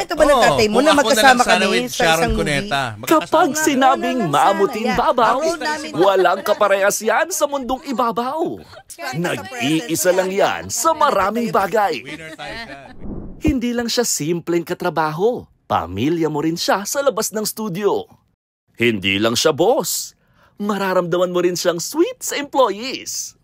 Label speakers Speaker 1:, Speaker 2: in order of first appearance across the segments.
Speaker 1: Nakwento ba ng tatay mo na magkasama kami sa isang movie?
Speaker 2: Kapag sinabing Mamutin Babaw, walang kaparehas yan sa mundong ibabaw. Nag-iisa lang yan sa maraming bagay. Hindi lang siya simpleng katrabaho. Pamilya mo rin siya sa labas ng studio. Hindi lang siya boss. Mararamdaman mo rin siyang sweet sa employees.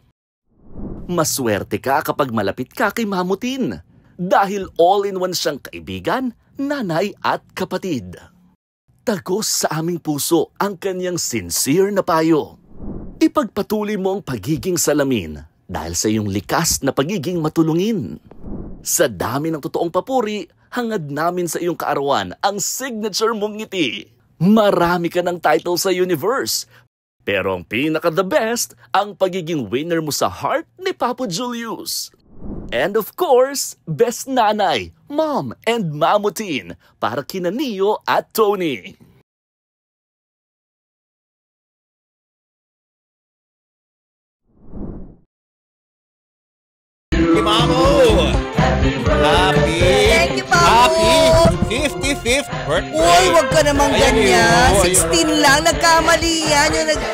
Speaker 2: Maswerte ka kapag malapit ka kay Mamutin. Dahil all-in-one siyang kaibigan, nanay at kapatid. Tagos sa aming puso ang kanyang sincere na payo. Ipagpatuloy mo ang pagiging salamin dahil sa iyong likas na pagiging matulungin. Sa dami ng totoong papuri, hangad namin sa iyong kaarawan ang signature mong ngiti. Marami ka ng title sa universe. Pero ang pinaka-the best, ang pagiging winner mo sa heart ni Papo Julius. And of course, best nanay, mom, and Mamutin para kina Neo at Tony.
Speaker 3: Mamo! Happy!
Speaker 1: Thank you, Papo!
Speaker 3: Happy 55th birthday!
Speaker 1: Uy, wag ka namang ganyan.
Speaker 3: Ayun.
Speaker 1: 16 lang, nagkamali yan.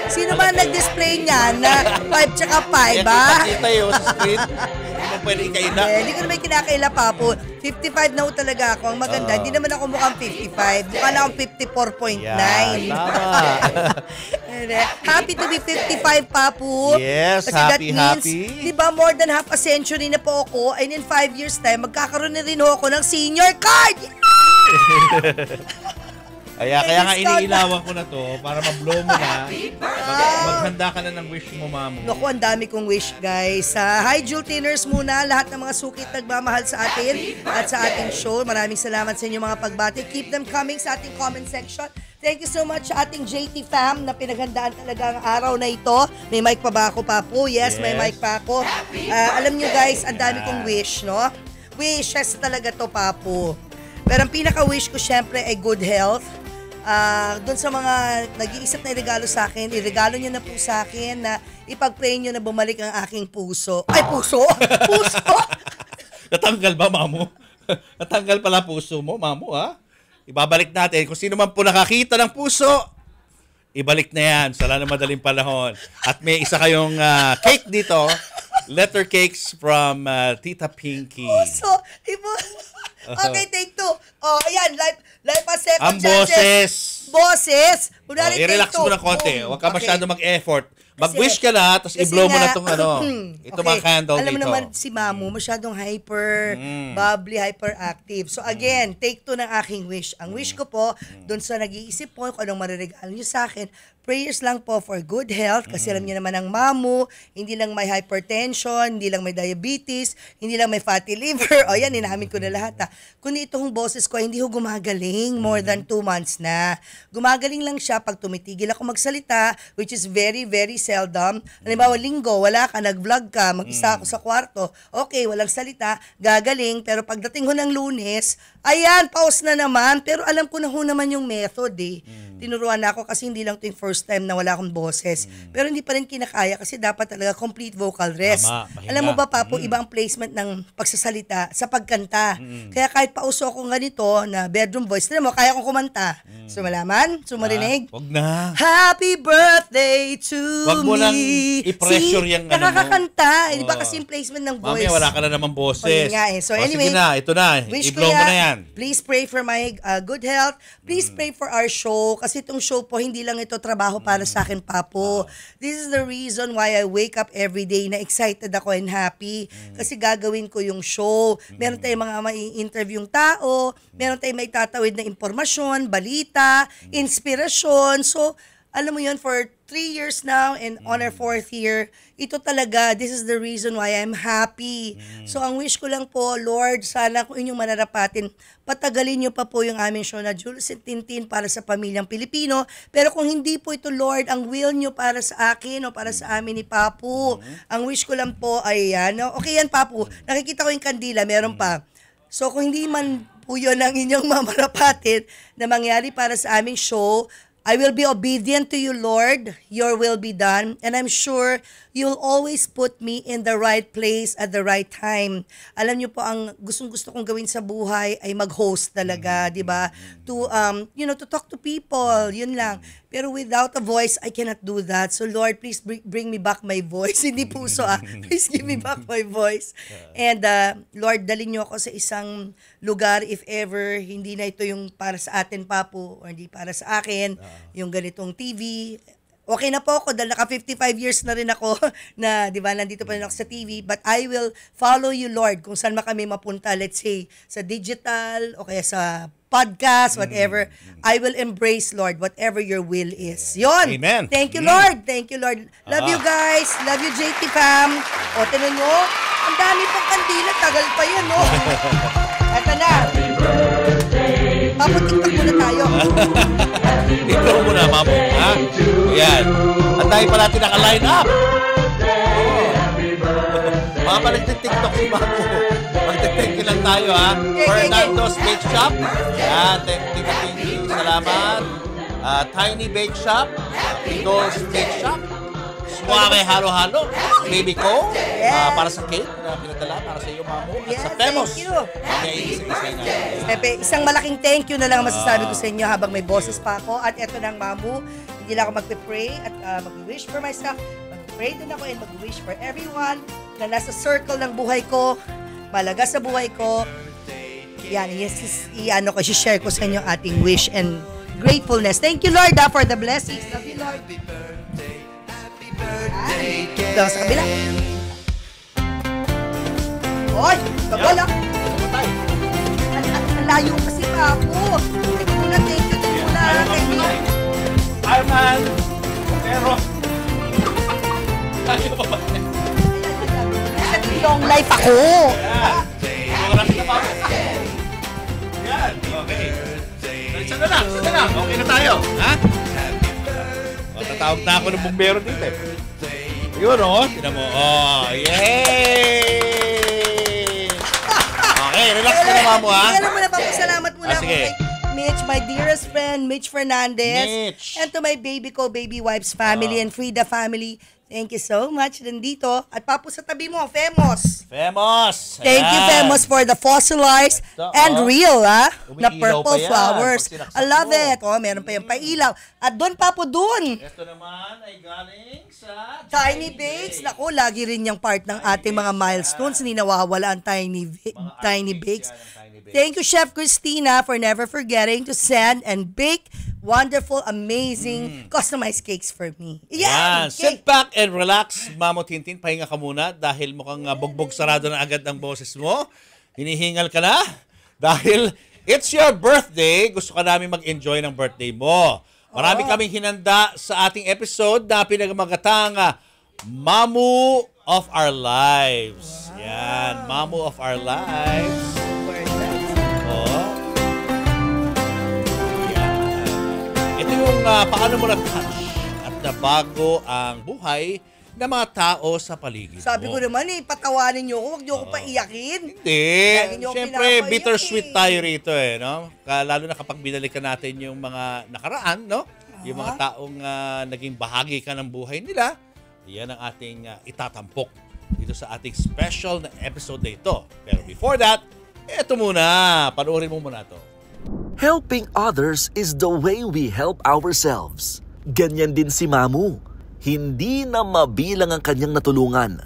Speaker 1: Sino ba nag-display niyan na 5 tsaka 5, ba?
Speaker 3: Kita yun sa screen. Hindi mo pwede ikaila.
Speaker 1: Hindi ko naman kinakaila, Papo. 55 na ho talaga ako. Ang maganda, hindi naman ako mukhang 55. Mukha na akong 54.9.
Speaker 3: Yan, tama.
Speaker 1: Happy to be 55, Papo.
Speaker 3: Yes,
Speaker 1: Kasi that
Speaker 3: happy,
Speaker 1: means,
Speaker 3: happy.
Speaker 1: di ba, more than half a century na po ako, and in 5 years time, magkakaroon na rin ho ako ng senior card!
Speaker 3: Kaya nga iniilawan ko na to para ma-blow mo na. Maghanda ka na ng wish mo, Mamo.
Speaker 1: Naku, ang dami kong wish, guys. Hi, Jewel Tinners muna. Lahat ng mga sukit nagmamahal sa atin at sa ating show. Maraming salamat sa inyo mga pagbati. Keep them coming sa ating comment section. Thank you so much sa ating JT fam na pinaghandaan talaga ang araw na ito. May mic pa ba ako, Papo? Yes, may mic pa ako. Alam nyo, guys, ang dami kong wish, no? Wishes talaga to, Papo. Pero ang pinaka-wish ko, syempre, ay good health. Doon sa mga nag-iisip na regalo sa akin, iregalo nyo na po sa akin na ipag-pray nyo na bumalik ang aking puso. Ay, puso? Puso?
Speaker 3: Natanggal ba, Mamo? Natanggal pala puso mo, Mamo, ha? Ibabalik natin. Kung sino man po nakakita ng puso, ibalik na yan sa lalo madaling panahon. At may isa kayong cake dito. Letter cakes from Tita Pinky.
Speaker 1: Puso? Okay, take 2. Oh, ayan. Life a second
Speaker 3: ang boses.
Speaker 1: Boses?
Speaker 3: I-relax mo na konti. Huwag ka masyado mag-effort. Mag-wish ka na, tapos i-blow mo na itong ito mga candle
Speaker 1: alam
Speaker 3: dito.
Speaker 1: mo naman si Mamu, masyadong hyper, bubbly, hyperactive. So again, take 2 ng aking wish. Ang wish ko po, doon sa nag-iisip po kung anong mariregalo nyo sa akin, prayers lang po for good health kasi alam niyo naman ang Mamu, hindi lang may hypertension, hindi lang may diabetes, hindi lang may fatty liver. O yan, inamin ko na lahat. Kundi itong boses ko, hindi ho gumagaling more than 2 months na. Gumagaling lang siya pag tumitigil ako magsalita, which is very, very seldom. Halimbawa, linggo, wala ka, nag-vlog ka, mag-isa ako sa kwarto, okay, walang salita, gagaling, pero pagdating ho ng Lunes, ayan, pause na naman, pero alam ko na ho naman yung method eh. Tinuruan na ako kasi hindi lang ito yung first time na wala akong boses. Pero hindi pa rin kinakaya kasi dapat talaga complete vocal rest. Alam mo ba, Papo, iba ang placement ng pagsasalita sa pagkanta. Kaya kahit pauso ako ganito na bedroom voice, alam mo, kaya kong kumanta. So, malaman? So, marinig?
Speaker 3: Wag na.
Speaker 1: Happy birthday to
Speaker 3: Wag mo lang i-pressure yung ano mo.
Speaker 1: Nakakakanta. Di ba kasi yung placement ng voice?
Speaker 3: Mamaya wala ka na naman boses.
Speaker 1: O, yun nga eh. So anyway,
Speaker 3: sige na, ito na. I-blow mo na yan.
Speaker 1: Please pray for my good health. Please pray for our show. Kasi itong show po, hindi lang ito trabaho para sa akin, Papo. This is the reason why I wake up every day na excited ako and happy. Kasi gagawin ko yung show. Meron tayong mga mai-interview yung tao. Meron tayong maitatawid na impormasyon, balita, inspirasyon. So, alam mo yun, for 3 years now and on our 4th year, ito talaga, this is the reason why I'm happy. So, ang wish ko lang po, Lord, sana kung inyong manarapatin, patagalin niyo pa po yung aming show na Jules and Tintin para sa pamilyang Pilipino. Pero kung hindi po ito, Lord, ang will niyo para sa akin o para sa amin ni Papu, ang wish ko lang po ay yan. Okay yan, Papu. Nakikita ko yung kandila, meron pa. So, kung hindi man po yun ang inyong mamarapatin na mangyari para sa aming show, I will be obedient to you, Lord. Your will be done. And I'm sure you'll always put me in the right place at the right time. Alam niyo po, ang gustong-gusto kong gawin sa buhay ay mag-host talaga, di ba? To, to talk to people, yun lang. Pero without a voice, I cannot do that. So Lord, please bring me back my voice. Hindi puso Please give me back my voice. And Lord, dalhin niyo ako sa isang lugar if ever hindi na ito yung para sa atin, Papo, or hindi para sa akin, yung ganitong TV. Okay na po ako dahil naka 55 years na rin ako na, di ba, nandito pa rin ako sa TV. But I will follow you, Lord, kung saan kami mapunta, let's say, sa digital o kaya sa podcast, whatever. I will embrace, Lord, whatever your will is. Yon.
Speaker 3: Amen.
Speaker 1: Thank you, Lord. Thank you, Lord. Love you guys. Love you, JT fam. O, tinan nyo, ang dami pang kandila. Tagal pa yan, no? Eto na. Paputik-tak muna tayo.
Speaker 3: Ito muna, Mamo. Ha? Ayan. Ang dahil pa natin naka-line up. Mga paligtik-tiktok si Mamo. Mag-thank you lang tayo, ha? Fernando's Bake Shop. Ayan. Thank you. Salamat. Tiny Bake Shop. Eagles Bake Shop. Suave Halo-Halo. Baby ko. Para sa cake na pinadala para sa iyo, Mamo. At sa Femos.
Speaker 1: Thank you. Pepe, isang malaking thank you na lang masasabi ko sa inyo habang may boses pa ako. At eto ng Mamu, hindi lang ako magpe-pray at mag-wish for myself. Mag-pray din ako and mag-wish for everyone na nasa circle ng buhay ko, malaga sa buhay ko. Yan, i-share ko sa inyo ating wish and gratefulness. Thank you, Lord, for the blessings. Love you, Lord. Ito sa kabila. Oy, bagal ah. Ang layo kasi pa ako. Thank you muna. Thank you.
Speaker 3: Arman. Pero. Tayo pa ba?
Speaker 1: Long life ako.
Speaker 3: Yan. Okay. Sana lang. Okay na tayo. Ha? Tatawag na ako ng bumbero dito eh. Yun tinan mo. Yay! Okay, relax ka na, Mamo, ha?
Speaker 1: Alam mo na, papasalamat muna ako kay Mitch, my dearest friend, Mitch Fernandez. And to my baby ko, Baby Wipes family and Frida family. Thank you so much. Nandito. At Papo sa tabi mo, Femos.
Speaker 3: Thank
Speaker 1: you, Femos, for the fossilized and real, na purple flowers. I love it. Meron pa yung pailaw. At doon, Papo, doon.
Speaker 3: Ito naman ay galing sa
Speaker 1: Tiny Bakes. Naku, lagi rin yung part ng ating mga milestones. Hindi nawawala ang Tiny Bakes. Thank you, Chef Christina, for never forgetting to send and bake wonderful, amazing, customized cakes for me.
Speaker 3: Yan. Sit back and relax, Mamo Tintin. Pahinga ka muna dahil mukhang bugbog sarado na agad ang boses mo. Hinihingal ka na dahil it's your birthday. Gusto ka namin mag-enjoy ng birthday mo. Marami kaming hinanda sa ating episode na pinagmagatang Mamu of Our Lives. Yan. Mamu of Our Lives. Ito yung paano mo na-touch at nabago ang buhay ng mga tao sa paligid mo.
Speaker 1: Sabi ko naman patawanin niyo ako, huwag niyo ako paiyakin.
Speaker 3: Hindi. Siyempre, bittersweet tayo rito no? Lalo na kapag binalikan natin yung mga nakaraan, no? Yung mga taong naging bahagi ka ng buhay nila, yan ang ating itatampok dito sa ating special na episode na ito. Pero before that, eto muna. Panoorin mo muna to.
Speaker 2: Helping others is the way we help ourselves. Ganyan din si Mamu. Hindi na mabilang ang kanyang natulungan.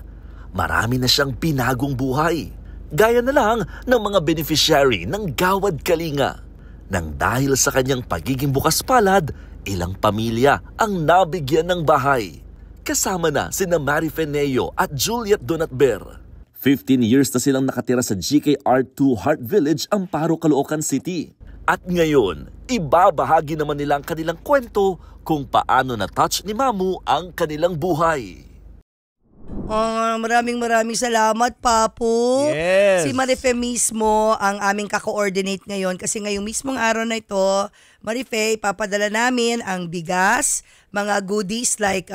Speaker 2: Marami na siyang pinagong buhay. Gaya na lang ng mga beneficiary ng Gawad Kalinga. Nang dahil sa kanyang pagiging bukas palad, ilang pamilya ang nabigyan ng bahay. Kasama na sina Mary Feneo at Juliet Donatber. 15 years na silang nakatira sa GKR2 Heart Village, Amparo, Caloocan City. At ngayon, ibabahagi naman nila ang kanilang kwento kung paano na-touch ni Mamu ang kanilang buhay.
Speaker 1: Maraming salamat, Papo.
Speaker 3: Yes.
Speaker 1: Si Marife mismo ang aming kako-coordinate ngayon kasi ngayong mismong araw na ito, Marife, papadala namin ang bigas, mga goodies like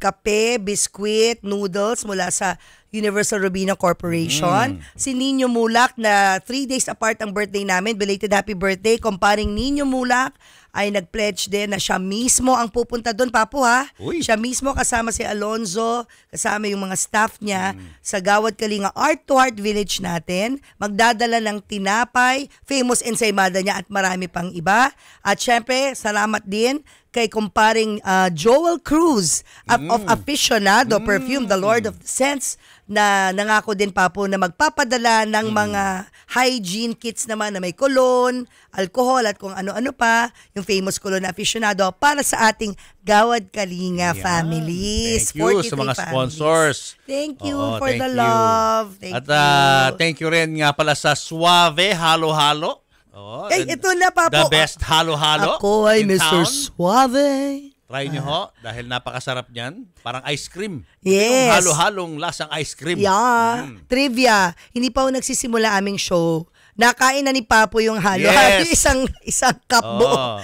Speaker 1: kape, biskwit, noodles mula sa Universal Robina Corporation. Si Nino Mulak na 3 days apart ang birthday namin. Belated happy birthday, kumparing Nino Mulak. ay nag-pledge din na siya mismo ang pupunta doon, Papo ha.
Speaker 3: Uy.
Speaker 1: Siya mismo kasama si Alonzo, kasama yung mga staff niya sa Gawad Kalinga Art to Heart Village natin. Magdadala ng tinapay, famous ensaymada niya at marami pang iba. At syempre, salamat din kay kumparing Joel Cruz of Aficionado Perfume, the Lord of the Scents, na nangako din Papo na magpapadala ng mga hygiene kits naman na may cologne, alcohol at kung ano-ano pa, yung famous cologne na Aficionado para sa ating Gawad Kalinga families.
Speaker 3: Thank you sa
Speaker 1: 43
Speaker 3: mga
Speaker 1: families.
Speaker 3: sponsors.
Speaker 1: Thank you
Speaker 3: Oo,
Speaker 1: for
Speaker 3: thank
Speaker 1: the
Speaker 3: you.
Speaker 1: love. Thank
Speaker 3: At
Speaker 1: you.
Speaker 3: thank you rin nga pala sa Suave Halo-Halo. Oh,
Speaker 1: Ay, ito na Papo.
Speaker 3: The best halo-halo
Speaker 1: Ako ay
Speaker 3: in
Speaker 1: Mr.
Speaker 3: town.
Speaker 1: Suave.
Speaker 3: Try nyo ho, dahil napakasarap niyan. Parang ice cream.
Speaker 1: Yes.
Speaker 3: Yung halo-halong lasang ice cream.
Speaker 1: Yeah. Trivia. Hindi pa ako nagsisimula aming show. Nakain na ni Papo yung halo.
Speaker 3: Yes.
Speaker 1: isang cup buo.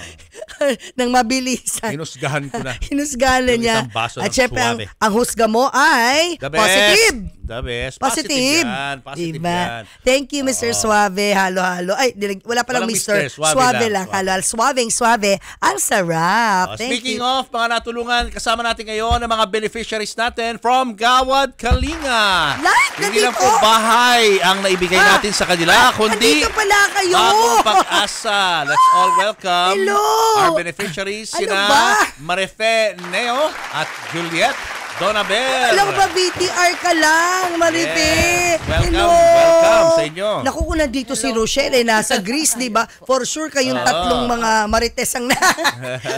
Speaker 1: Nang mabilisan.
Speaker 3: Hinusgahan ko na.
Speaker 1: Hinusgahan na
Speaker 3: Yung
Speaker 1: niya.
Speaker 3: isang baso
Speaker 1: At
Speaker 3: ng
Speaker 1: syempre,
Speaker 3: Suave.
Speaker 1: ang husga mo ay
Speaker 3: The best.
Speaker 1: positive.
Speaker 3: The best.
Speaker 1: Positive.
Speaker 3: yan. Positive
Speaker 1: Diba?
Speaker 3: yan.
Speaker 1: Thank you, Mr. Suave. Halo-halo. Ay, wala palang
Speaker 3: Walang
Speaker 1: Mr.
Speaker 3: Mr. Suave
Speaker 1: Suave
Speaker 3: lang.
Speaker 1: lang. Halo-halo. Suave. Ang sarap. Thank
Speaker 3: Speaking
Speaker 1: you.
Speaker 3: of mga natulungan, kasama natin ngayon ang mga beneficiaries natin from Gawad Kalinga.
Speaker 1: Lahat
Speaker 3: Hindi lang
Speaker 1: nandito.
Speaker 3: po bahay ang naibigay natin sa kanila, kundi
Speaker 1: Andito pala kayo.
Speaker 3: bagong pag-asa. Let's all welcome
Speaker 1: Hello.
Speaker 3: our beneficiaries,
Speaker 1: Ano
Speaker 3: sina
Speaker 1: ba?
Speaker 3: Marife Neo at Juliet Donabel.
Speaker 1: Alam mo ba, BTR ka lang, Marife.
Speaker 3: Yes. Welcome,
Speaker 1: Hello.
Speaker 3: welcome sa inyo.
Speaker 1: Naku, kung nandito si Rochelle, nasa Greece, di ba? For sure, kayong tatlong mga marites ang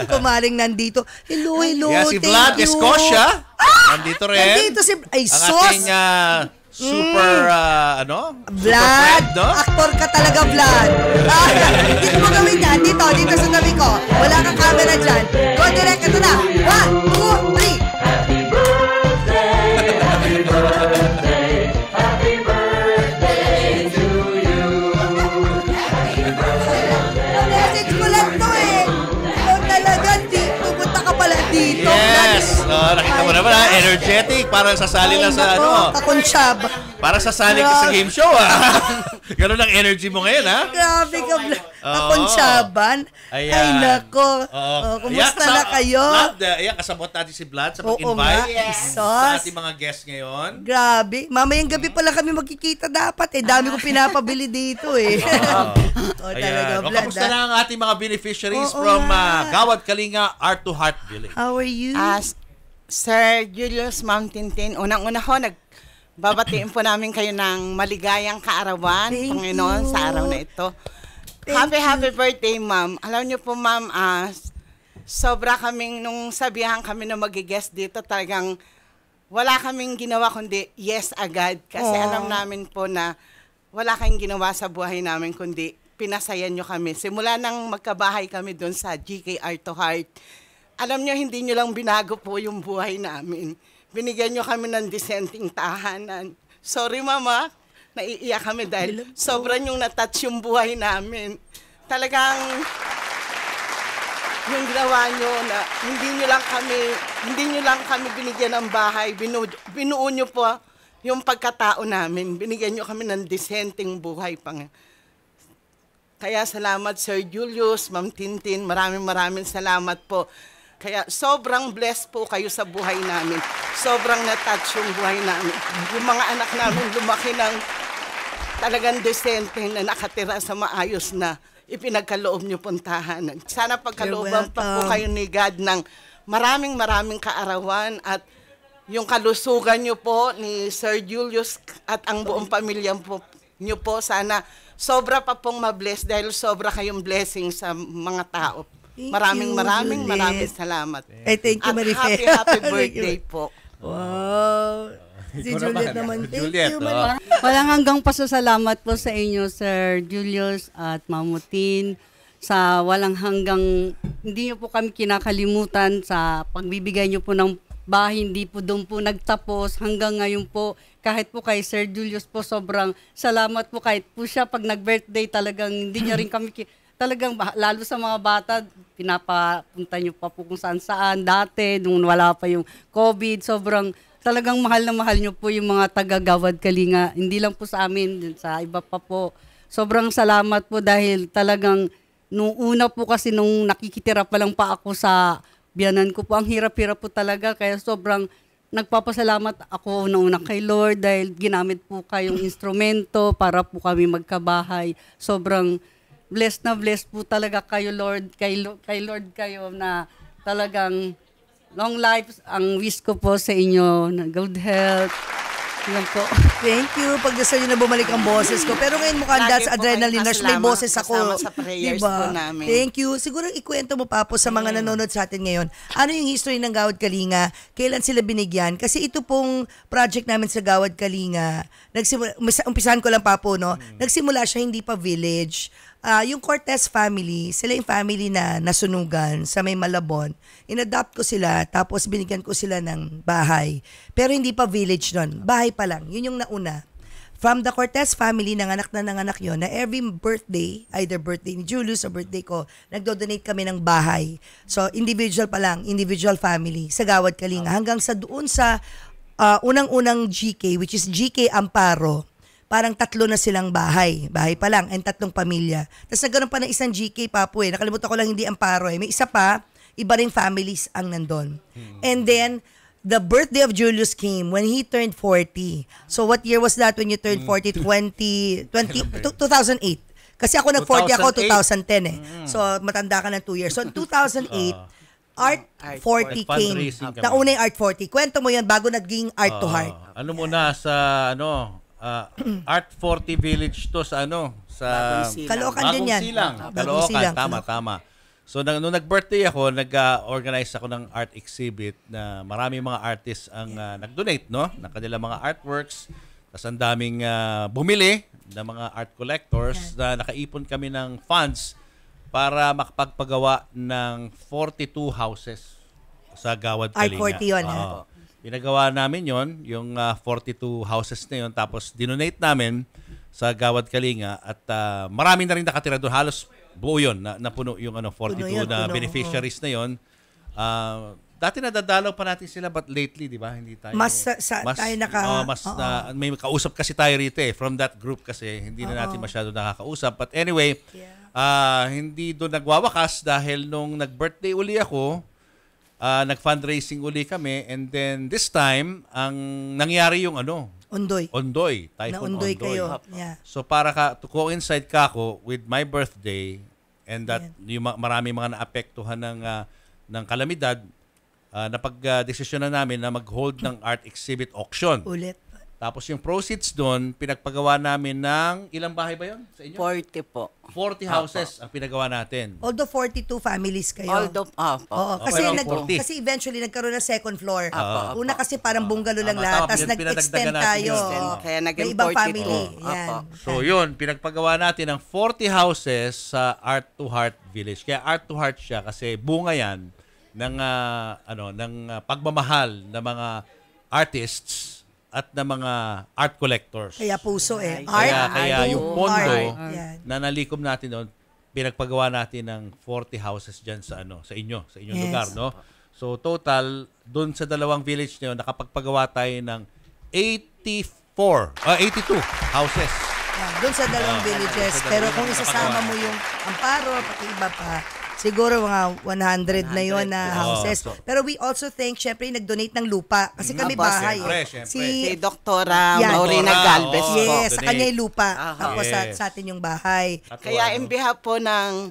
Speaker 1: kumaring nandito. Hello.
Speaker 3: Yeah, si
Speaker 1: Thank
Speaker 3: Vlad
Speaker 1: you.
Speaker 3: Escocia. Nandito rin.
Speaker 1: Nandito si, ay,
Speaker 3: Ang
Speaker 1: sos.
Speaker 3: ating super, super
Speaker 1: Vlad,
Speaker 3: friend, no?
Speaker 1: aktor ka talaga, Vlad. Dito mo gawin yan. Dito sa tabi ko. Wala kang camera dyan. Go direct. Ito na. 1, 2, 3. Message ko lang to eh. Ikaw talaga, pupunta ka pala dito.
Speaker 3: Yes! Nakita mo naman, energetic. Parang sasali lang sa
Speaker 1: Kakonsyab.
Speaker 3: Parang sasali ka sa game show, Ganun ang energy mo ngayon,
Speaker 1: Grabe ka, Kakonsyaban. Ay, nako. Kumusta na kayo?
Speaker 3: Vlad, kasabot natin si Vlad sa
Speaker 1: Oo
Speaker 3: pag-invite
Speaker 1: nga,
Speaker 3: sa
Speaker 1: Isos.
Speaker 3: ating mga guests ngayon.
Speaker 1: Grabe. Mamayang gabi pala kami magkikita dapat eh. Dami ko pinapabili dito eh. Talaga,
Speaker 3: Ayan.
Speaker 1: Vlad.
Speaker 3: Kamusta na ang ating mga beneficiaries
Speaker 1: Oo
Speaker 3: from
Speaker 1: nga.
Speaker 3: Gawad Kalinga Art to Heart Village?
Speaker 1: How are you?
Speaker 4: Sir Julius, Ma'am Tintin, unang-una ho, babatiin po namin kayo ng maligayang kaarawan,
Speaker 1: Thank
Speaker 4: Panginoon,
Speaker 1: you.
Speaker 4: sa araw na ito.
Speaker 1: Thank
Speaker 4: Happy birthday, Ma'am. Alam niyo po, Ma'am, sobra kaming, nung sabihan kami na mag-guest dito, talagang wala kaming ginawa kundi yes agad. Kasi alam namin po na wala kayong ginawa sa buhay namin kundi pinasayan nyo kami. Simula nang magkabahay kami doon sa GK Art to Heart, alam nyo, hindi nyo lang binago po yung buhay namin. Binigyan nyo kami ng dissenting tahanan. Sorry, Mama. Naiiyak kami dahil sobrang yung natouch yung buhay namin. Talagang yung ginawa nyo na hindi nyo lang kami binigyan ng bahay, binuo nyo po yung pagkatao namin. Binigyan nyo kami ng dissenting buhay. Kaya salamat, Sir Julius, Ma'am Tintin. Maraming salamat po. Kaya sobrang blessed po kayo sa buhay namin. Sobrang na-touch yung buhay namin. Yung mga anak namin lumaki ng talagang decente na nakatira sa maayos na ipinagkaloob nyo pong tahanan. Sana pagkalooban pa po kayo ni God ng maraming kaarawan at yung kalusugan nyo po ni Sir Julius at ang buong pamilya nyo po, sana sobra pa pong mabless dahil sobra kayong blessing sa mga tao. Maraming salamat.
Speaker 1: Ay, thank you,
Speaker 4: At
Speaker 1: Marife.
Speaker 4: happy birthday po.
Speaker 1: Wow. Si Juliet naman. Thank
Speaker 3: Juliet,
Speaker 1: you,
Speaker 5: Walang hanggang pasasalamat po sa inyo, Sir Julius at Mamutin, sa walang hanggang, hindi nyo po kami kinakalimutan sa pagbibigay nyo po ng bahay, hindi po doon po nagtapos. Hanggang ngayon po, kahit po kay Sir Julius po, sobrang salamat po. Kahit po siya, pag nag-birthday talagang, hindi nyo rin kami, talagang lalo sa mga bata, pinapapunta nyo pa po kung saan-saan. Dati, nung wala pa yung COVID, sobrang talagang mahal na mahal nyo po yung mga taga-Gawad Kalinga. Hindi lang po sa amin, sa iba pa po. Sobrang salamat po dahil talagang Nung una po kasi nung nakikitira pa lang pa ako sa biyanan ko po, ang hirap-hirap po talaga. Kaya sobrang nagpapasalamat ako una kay Lord dahil ginamit po kayong instrumento para po kami magkabahay. Sobrang blessed na blessed po talaga kayo, Lord. Kay Lord kayo na talagang long life ang wish ko po sa inyo. Na good health. Yan po.
Speaker 1: Thank you. Pagdasal nyo na bumalik ang boses ko. Pero ngayon mukhang
Speaker 4: Lagi
Speaker 1: that's
Speaker 4: po
Speaker 1: adrenaline
Speaker 4: kayong
Speaker 1: rush. May
Speaker 4: kasama-
Speaker 1: boses ako.
Speaker 4: kasama sa prayers po namin.
Speaker 1: Thank you. Siguro ikwento mo pa po sa mga nanonood sa atin ngayon. Ano yung history ng Gawad Kalinga? Kailan sila binigyan? Kasi ito pong project namin sa Gawad Kalinga, umpisahan ko lang pa po, no? Nagsimula siya hindi pa village. Yung Cortez family, sila yung family na nasunugan sa may Malabon. In-adopt ko sila, tapos binigyan ko sila ng bahay. Pero hindi pa village nun. Bahay pa lang. Yun yung nauna. From the Cortez family, nanganak yun, na every birthday, either birthday ni Julius o birthday ko, nagdo-donate kami ng bahay. So, individual pa lang, individual family, sa Gawad Kalinga. Hanggang sa doon sa unang-unang GK, which is GK Amparo, parang 3 na silang bahay pa lang, and 3 pamilya. Tapos nagkaroon pa ng isang GK Papo nakalimutan ko lang, hindi Amparo may isa pa, iba ring families ang nandun. And then, the birthday of Julius came when he turned 40. So what year was that when you turned 40? 2008. Kasi ako nag-40 ako, 2010 So matanda ka ng 2 years. So 2008, Art 40 came.
Speaker 3: Fundraising kami.
Speaker 1: Nauna yung Art 40. Kwento mo yan bago naging Art to Heart.
Speaker 3: Ano muna sa Art 40 Village to sa sa
Speaker 1: Caloocan din yan. Bagong
Speaker 3: Caloocan,
Speaker 1: Silang.
Speaker 3: tama. So nung nag-birthday ako, nag-organize ako ng art exhibit na marami mga artists ang nag-donate, no? Ng kanilang mga artworks. Tapos ang daming bumili ng mga art collectors na nakaipon kami ng funds para makapagpagawa ng 42 houses sa Gawad Kalinga.
Speaker 1: Art 40 yun, ha?
Speaker 3: Oo. Pinagawa namin yon, yung 42 houses na yon, tapos dinonate namin sa Gawad Kalinga at marami na rin nakatira doon. Halos buo yun, napuno yung 42 na beneficiaries na yon. Dati nadadalaw pa natin sila but lately, di ba? Hindi tayo
Speaker 1: tayo
Speaker 3: may kausap kasi tayo rito from that group kasi hindi na natin masyado nakakausap. But anyway, hindi doon nagwawakas dahil nung nag-birthday uli ako, nag-fundraising uli kami, and then this time ang nangyari yung Ondoy, Typhoon
Speaker 1: Ondoy
Speaker 3: Ondoy.
Speaker 1: kayo. Yeah.
Speaker 3: So para to coincide ka ako with my birthday and that yung marami mga naapektuhan ng kalamidad, napag-desisyon na namin na mag-hold ng art exhibit auction.
Speaker 1: Ulit.
Speaker 3: Tapos yung proceeds doon, pinagpagawa namin ng ilang bahay ba yun sa inyo?
Speaker 4: 40 po.
Speaker 3: 40 houses ang pinagawa natin.
Speaker 1: Although 42 families kayo. Oo, kasi
Speaker 3: pero 40.
Speaker 1: kasi eventually nagkaroon ng second floor.
Speaker 3: Opo.
Speaker 1: Una kasi parang bungalow lang
Speaker 3: Tama,
Speaker 1: lahat, tapos
Speaker 3: pinadagdagan
Speaker 1: nag-extend
Speaker 3: natin
Speaker 1: tayo.
Speaker 3: yun.
Speaker 4: Kaya naging
Speaker 1: May ibang
Speaker 4: 42.
Speaker 1: family. Yan.
Speaker 3: So yun, pinagpagawa natin ng 40 houses sa Art to Heart Village. Kaya Art to Heart siya kasi bunga yan ng pagmamahal ng mga artists at ng mga art collectors.
Speaker 1: Kaya puso
Speaker 3: Kaya yung pondo
Speaker 1: Yan.
Speaker 3: na nalikom natin doon, pinagpagawa natin ng 40 houses diyan sa inyong
Speaker 1: Yes.
Speaker 3: lugar, no? So total doon sa dalawang village na yun, nakapagpagawa tayo ng 82 houses.
Speaker 1: Yan, doon sa dalawang villages. Pero kung isasama mo yung Amparo, pati iba pa, siguro mga 100 na yon na houses. Pero we also thank, syempre, nag-donate ng lupa. Kasi kami bahay.
Speaker 3: Syempre.
Speaker 4: Si Doktora
Speaker 1: Yan.
Speaker 4: Maurina Galvez po.
Speaker 1: Yes, sa
Speaker 3: donate.
Speaker 1: kanya yung lupa. Tapos
Speaker 3: Yes.
Speaker 1: sa atin yung bahay.
Speaker 4: Kaya in behalf po ng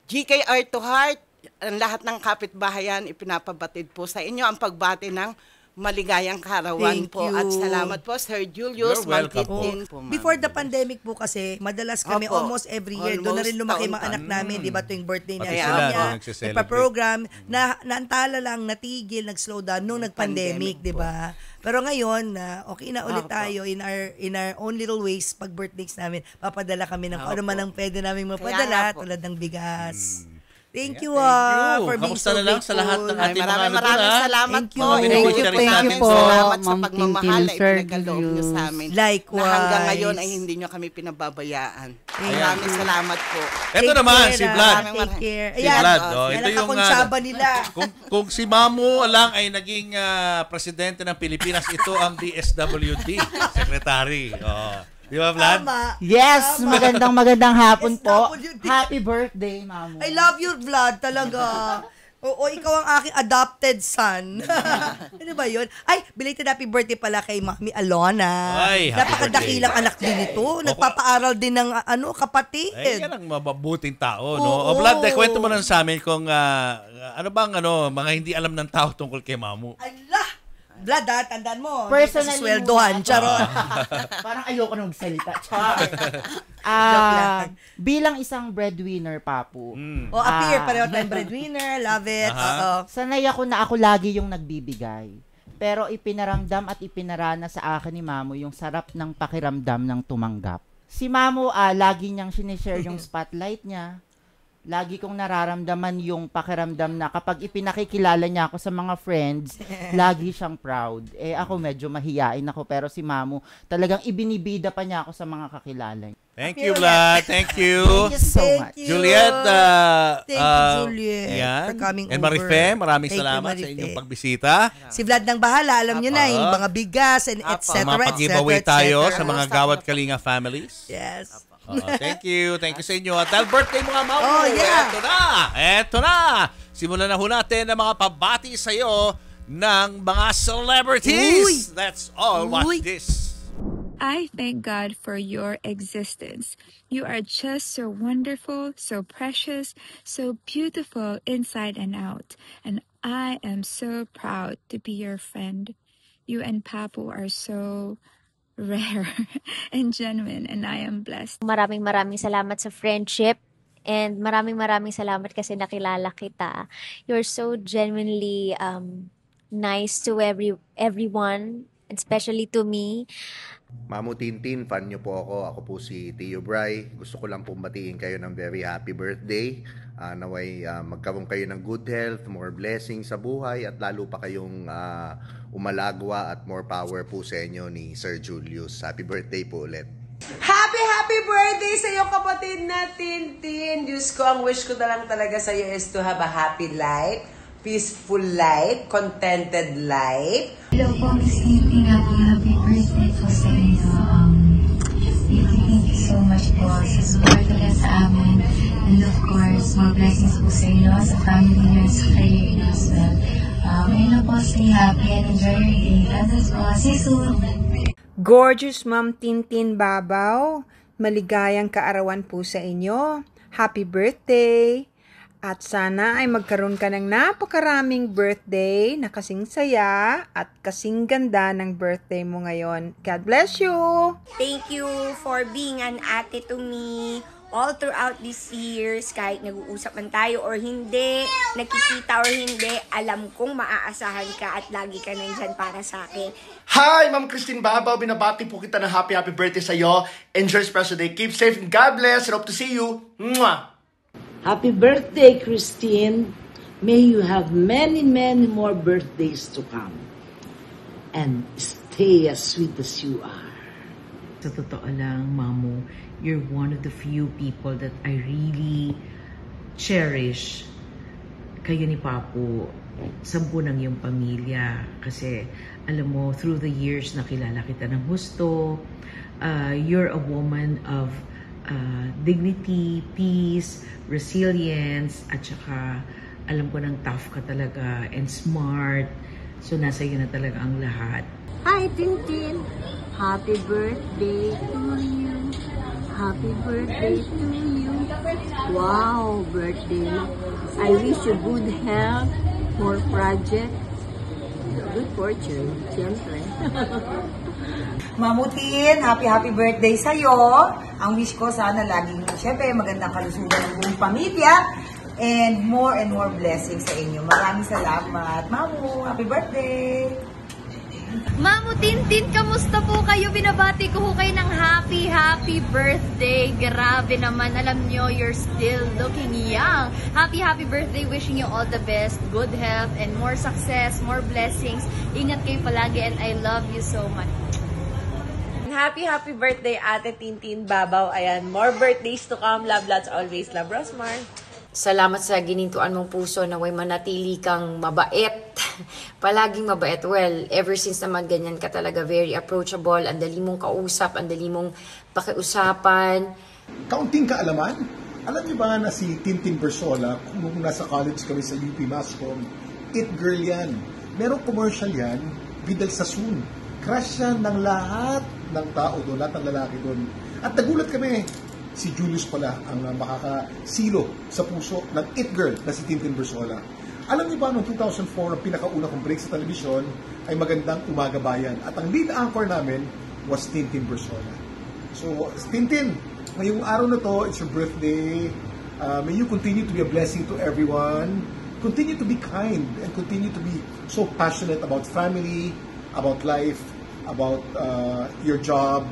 Speaker 4: GK Art to Heart, ang lahat ng kapitbahayan, ipinapabatid po sa inyo ang pagbati ng maligayang karawan
Speaker 1: Thank
Speaker 4: po.
Speaker 1: you.
Speaker 4: At salamat po, Sir Julius.
Speaker 3: You're welcome
Speaker 4: Mantitin po, ma'am.
Speaker 1: Before the pandemic po kasi, madalas kami
Speaker 4: Opo.
Speaker 1: almost every year. Doon na rin lumaki mga anak namin, di ba, tuwing birthday
Speaker 3: Pati
Speaker 1: niya.
Speaker 3: sila,
Speaker 1: Niya,
Speaker 3: nagsiselebrate.
Speaker 1: nagpa-program, naantala lang, natigil, nag-slow down nung nag-pandemic, di ba? Pero ngayon, okay na ulit tayo in our own little ways. Pag birthdays namin, papadala kami ng kung ano man ang pwede namin mapadala,
Speaker 4: Kaya nga po.
Speaker 1: tulad ng bigas. Thank you,
Speaker 3: Thank you.
Speaker 1: for being
Speaker 3: Kamusta
Speaker 1: so
Speaker 3: na lang sa lahat ng
Speaker 1: grateful.
Speaker 3: ating mga
Speaker 4: Maraming salamat
Speaker 1: Thank
Speaker 4: po.
Speaker 1: you.
Speaker 4: Thank you
Speaker 3: Thank
Speaker 4: po.
Speaker 3: you
Speaker 4: Maraming
Speaker 5: po,
Speaker 4: salamat sa
Speaker 5: Ma'am
Speaker 4: pagmamahal
Speaker 5: Tintin,
Speaker 4: na
Speaker 5: Sir
Speaker 4: ipinagaloob niyo sa amin.
Speaker 1: Likewise.
Speaker 4: Na hanggang ngayon ay hindi niyo kami pinababayaan. Maraming salamat po.
Speaker 3: Ito
Speaker 1: Take
Speaker 3: naman,
Speaker 1: care,
Speaker 3: si Vlad.
Speaker 1: Take care.
Speaker 3: Si Vlad. Ito yung
Speaker 1: Nakakonsyaba nila.
Speaker 3: kung si Mamu lang ay naging presidente ng Pilipinas, ito ang DSWD secretary. Di ba, Vlad?
Speaker 1: Tama.
Speaker 6: Yes,
Speaker 1: Tama.
Speaker 6: magandang hapon po.
Speaker 1: SWD.
Speaker 6: Happy birthday, Mamo.
Speaker 1: I love you, Vlad, talaga. Oo, ikaw ang aking adopted son. Ano ba yun? Ay, belated happy birthday pala kay Mami Alona.
Speaker 3: Ay, happy
Speaker 1: Napakadakilang anak din ito. Nagpapaaral din ng kapatid.
Speaker 3: Ay, yan ang mabuting tao, no?
Speaker 1: Oo.
Speaker 3: O, Vlad, kwento mo lang sa amin kung ano bang mga hindi alam ng tao tungkol kay Mamu.
Speaker 1: Allah! Vlad, tandaan mo.
Speaker 6: Personally
Speaker 1: Sweldohan,
Speaker 6: muna.
Speaker 1: charot.
Speaker 6: Parang ayoko nang magsalita.
Speaker 1: Joke lang.
Speaker 6: Bilang isang breadwinner, Papu.
Speaker 1: O, appear, pareho tayong breadwinner. Love it. Oo.
Speaker 6: Sanay ako na ako lagi yung nagbibigay. Pero ipinaramdam at ipinarana sa akin ni Mamo yung sarap ng pakiramdam ng tumanggap. Si Mamo, lagi niyang sinishare yung spotlight niya. Lagi kong nararamdaman yung pakiramdam na kapag ipinakikilala niya ako sa mga friends, lagi siyang proud. Ako medyo mahiyain ako, pero si Mamo, talagang ibinibida pa niya ako sa mga kakilala niya.
Speaker 3: Thank you, Vlad. Thank you.
Speaker 6: Thank you so much.
Speaker 1: you.
Speaker 3: Juliet,
Speaker 1: Thank you, Juliet,
Speaker 3: yan.
Speaker 1: for coming
Speaker 3: And
Speaker 1: over.
Speaker 3: Marife, maraming
Speaker 1: Thank you,
Speaker 3: salamat sa
Speaker 1: Marife.
Speaker 3: inyong pagbisita.
Speaker 1: Si Vlad nang bahala, alam nyo na, yung mga bigas and et cetera, et
Speaker 3: Mapag-giveaway
Speaker 1: cetera, et
Speaker 3: tayo
Speaker 1: cetera.
Speaker 3: sa mga Gawad Kalinga families.
Speaker 1: Yes.
Speaker 3: Thank you sa inyo. At dahil birthday mo nga, Mamu,
Speaker 1: Oh, yeah.
Speaker 3: Eto na. Simulan na ho natin ang mga pabati sa'yo ng mga celebrities.
Speaker 1: Uy.
Speaker 3: Let's all watch
Speaker 1: Uy.
Speaker 3: this.
Speaker 7: I thank God for your existence. You are just so wonderful, so precious, so beautiful inside and out. And I am so proud to be your friend. You and Papu are so rare and genuine, and I am blessed.
Speaker 8: Maraming salamat sa friendship, and maraming salamat kasi nakilala kita. You're so genuinely nice to everyone, especially to me.
Speaker 9: Mamu Tintin, fan niyo po ako. Ako po si Tio Bry. Gusto ko lang pong batiin kayo ng very happy birthday. Naway magkaroon kayo ng good health, more blessings sa buhay, at lalo pa kayong umalagwa at more power po sa inyo ni Sir Julius. Happy birthday po ulit.
Speaker 10: Happy birthday sa iyo, kapatid na Tintin. Diyos ko, ang wish ko na lang talaga sa iyo is to have a happy life, peaceful life, contented life.
Speaker 11: Hello po, Miss Tintin. Happy birthday po sa inyo. Thank you so much po sa support ulit sa amin. And of course, more blessings po sa inyo, sa family niyo, sa career niyo as well. Ngayon po, stay happy and enjoy your day. God bless po. See you soon.
Speaker 12: Gorgeous Ma'am Tintin Babaw, maligayang kaarawan po sa inyo. Happy birthday! At sana ay magkaroon ka ng napakaraming birthday na kasing saya at kasing ganda ng birthday mo ngayon. God bless you!
Speaker 13: Thank you for being an ate to me all throughout these years. Kahit nag-uusap man tayo or hindi, nakikita or hindi, alam kong maaasahan ka at lagi ka nandyan para sa akin.
Speaker 14: Hi, Ma'am Christine Babaw. Binabati po kita ng happy birthday sa iyo. Enjoy special day. Keep safe and God bless. And hope to see you. Mwah!
Speaker 15: Happy birthday, Christine. May you have many more birthdays to come. And stay as sweet as you are.
Speaker 16: Sa totoo lang, Mamu, you're one of the few people that I really cherish. Kayo ni Papu, sampu ng iyong pamilya. Kasi, alam mo, through the years, nakilala kita ng husto. You're a woman of dignity, peace, resilience, at saka alam ko ng tough ka talaga and smart. So, nasa iyo na talaga ang lahat.
Speaker 17: Hi, Tintin! Happy birthday to you! Happy birthday to you! Wow, birthday! I wish you good health, more projects, good fortune, siyempre.
Speaker 18: Mamutin, happy birthday sa'yo. Ang wish ko sana laging, syempre, magandang kalusugan ng buong pamilya and more blessings sa inyo. Maraming salamat. Mamu, happy birthday!
Speaker 8: Mamu Tintin, kamusta po kayo? Binabati ko ho kayo ng happy birthday. Grabe naman, alam nyo, you're still looking young. Happy birthday, wishing you all the best, good health, and more success, more blessings. Ingat kayo palagi, and I love you so much.
Speaker 10: Happy birthday, Ate Tintin Babaw. Ayan, more birthdays to come. Love lots always. Love, Rosmar.
Speaker 19: Salamat sa ginintuan mong puso na way manatili kang mabait, palaging mabait. Well, ever since naman ganyan ka talaga, very approachable, ang dali mong kausap, ang dali mong pakiusapan.
Speaker 20: Kaunting kaalaman, alam niyo ba na si Tintin Bersola, kung nasa college kami sa UP Mascom, it girl yan. Merong commercial yan, Vidal Sassoon. Crush yan ng lahat ng tao doon, lahat ng lalaki doon. At nagulat kami, si Julius pala ang makakasilo sa puso ng it girl na si Tintin Bersola. Alam niyo ba, noong 2004, ang pinakauna kong break sa telebisyon ay Magandang Umaga Bayan. At ang lead anchor namin was Tintin Bersola. So, Tintin, ngayong araw na to, it's your birthday. May you continue to be a blessing to everyone. Continue to be kind and continue to be so passionate about family, about life, about your job,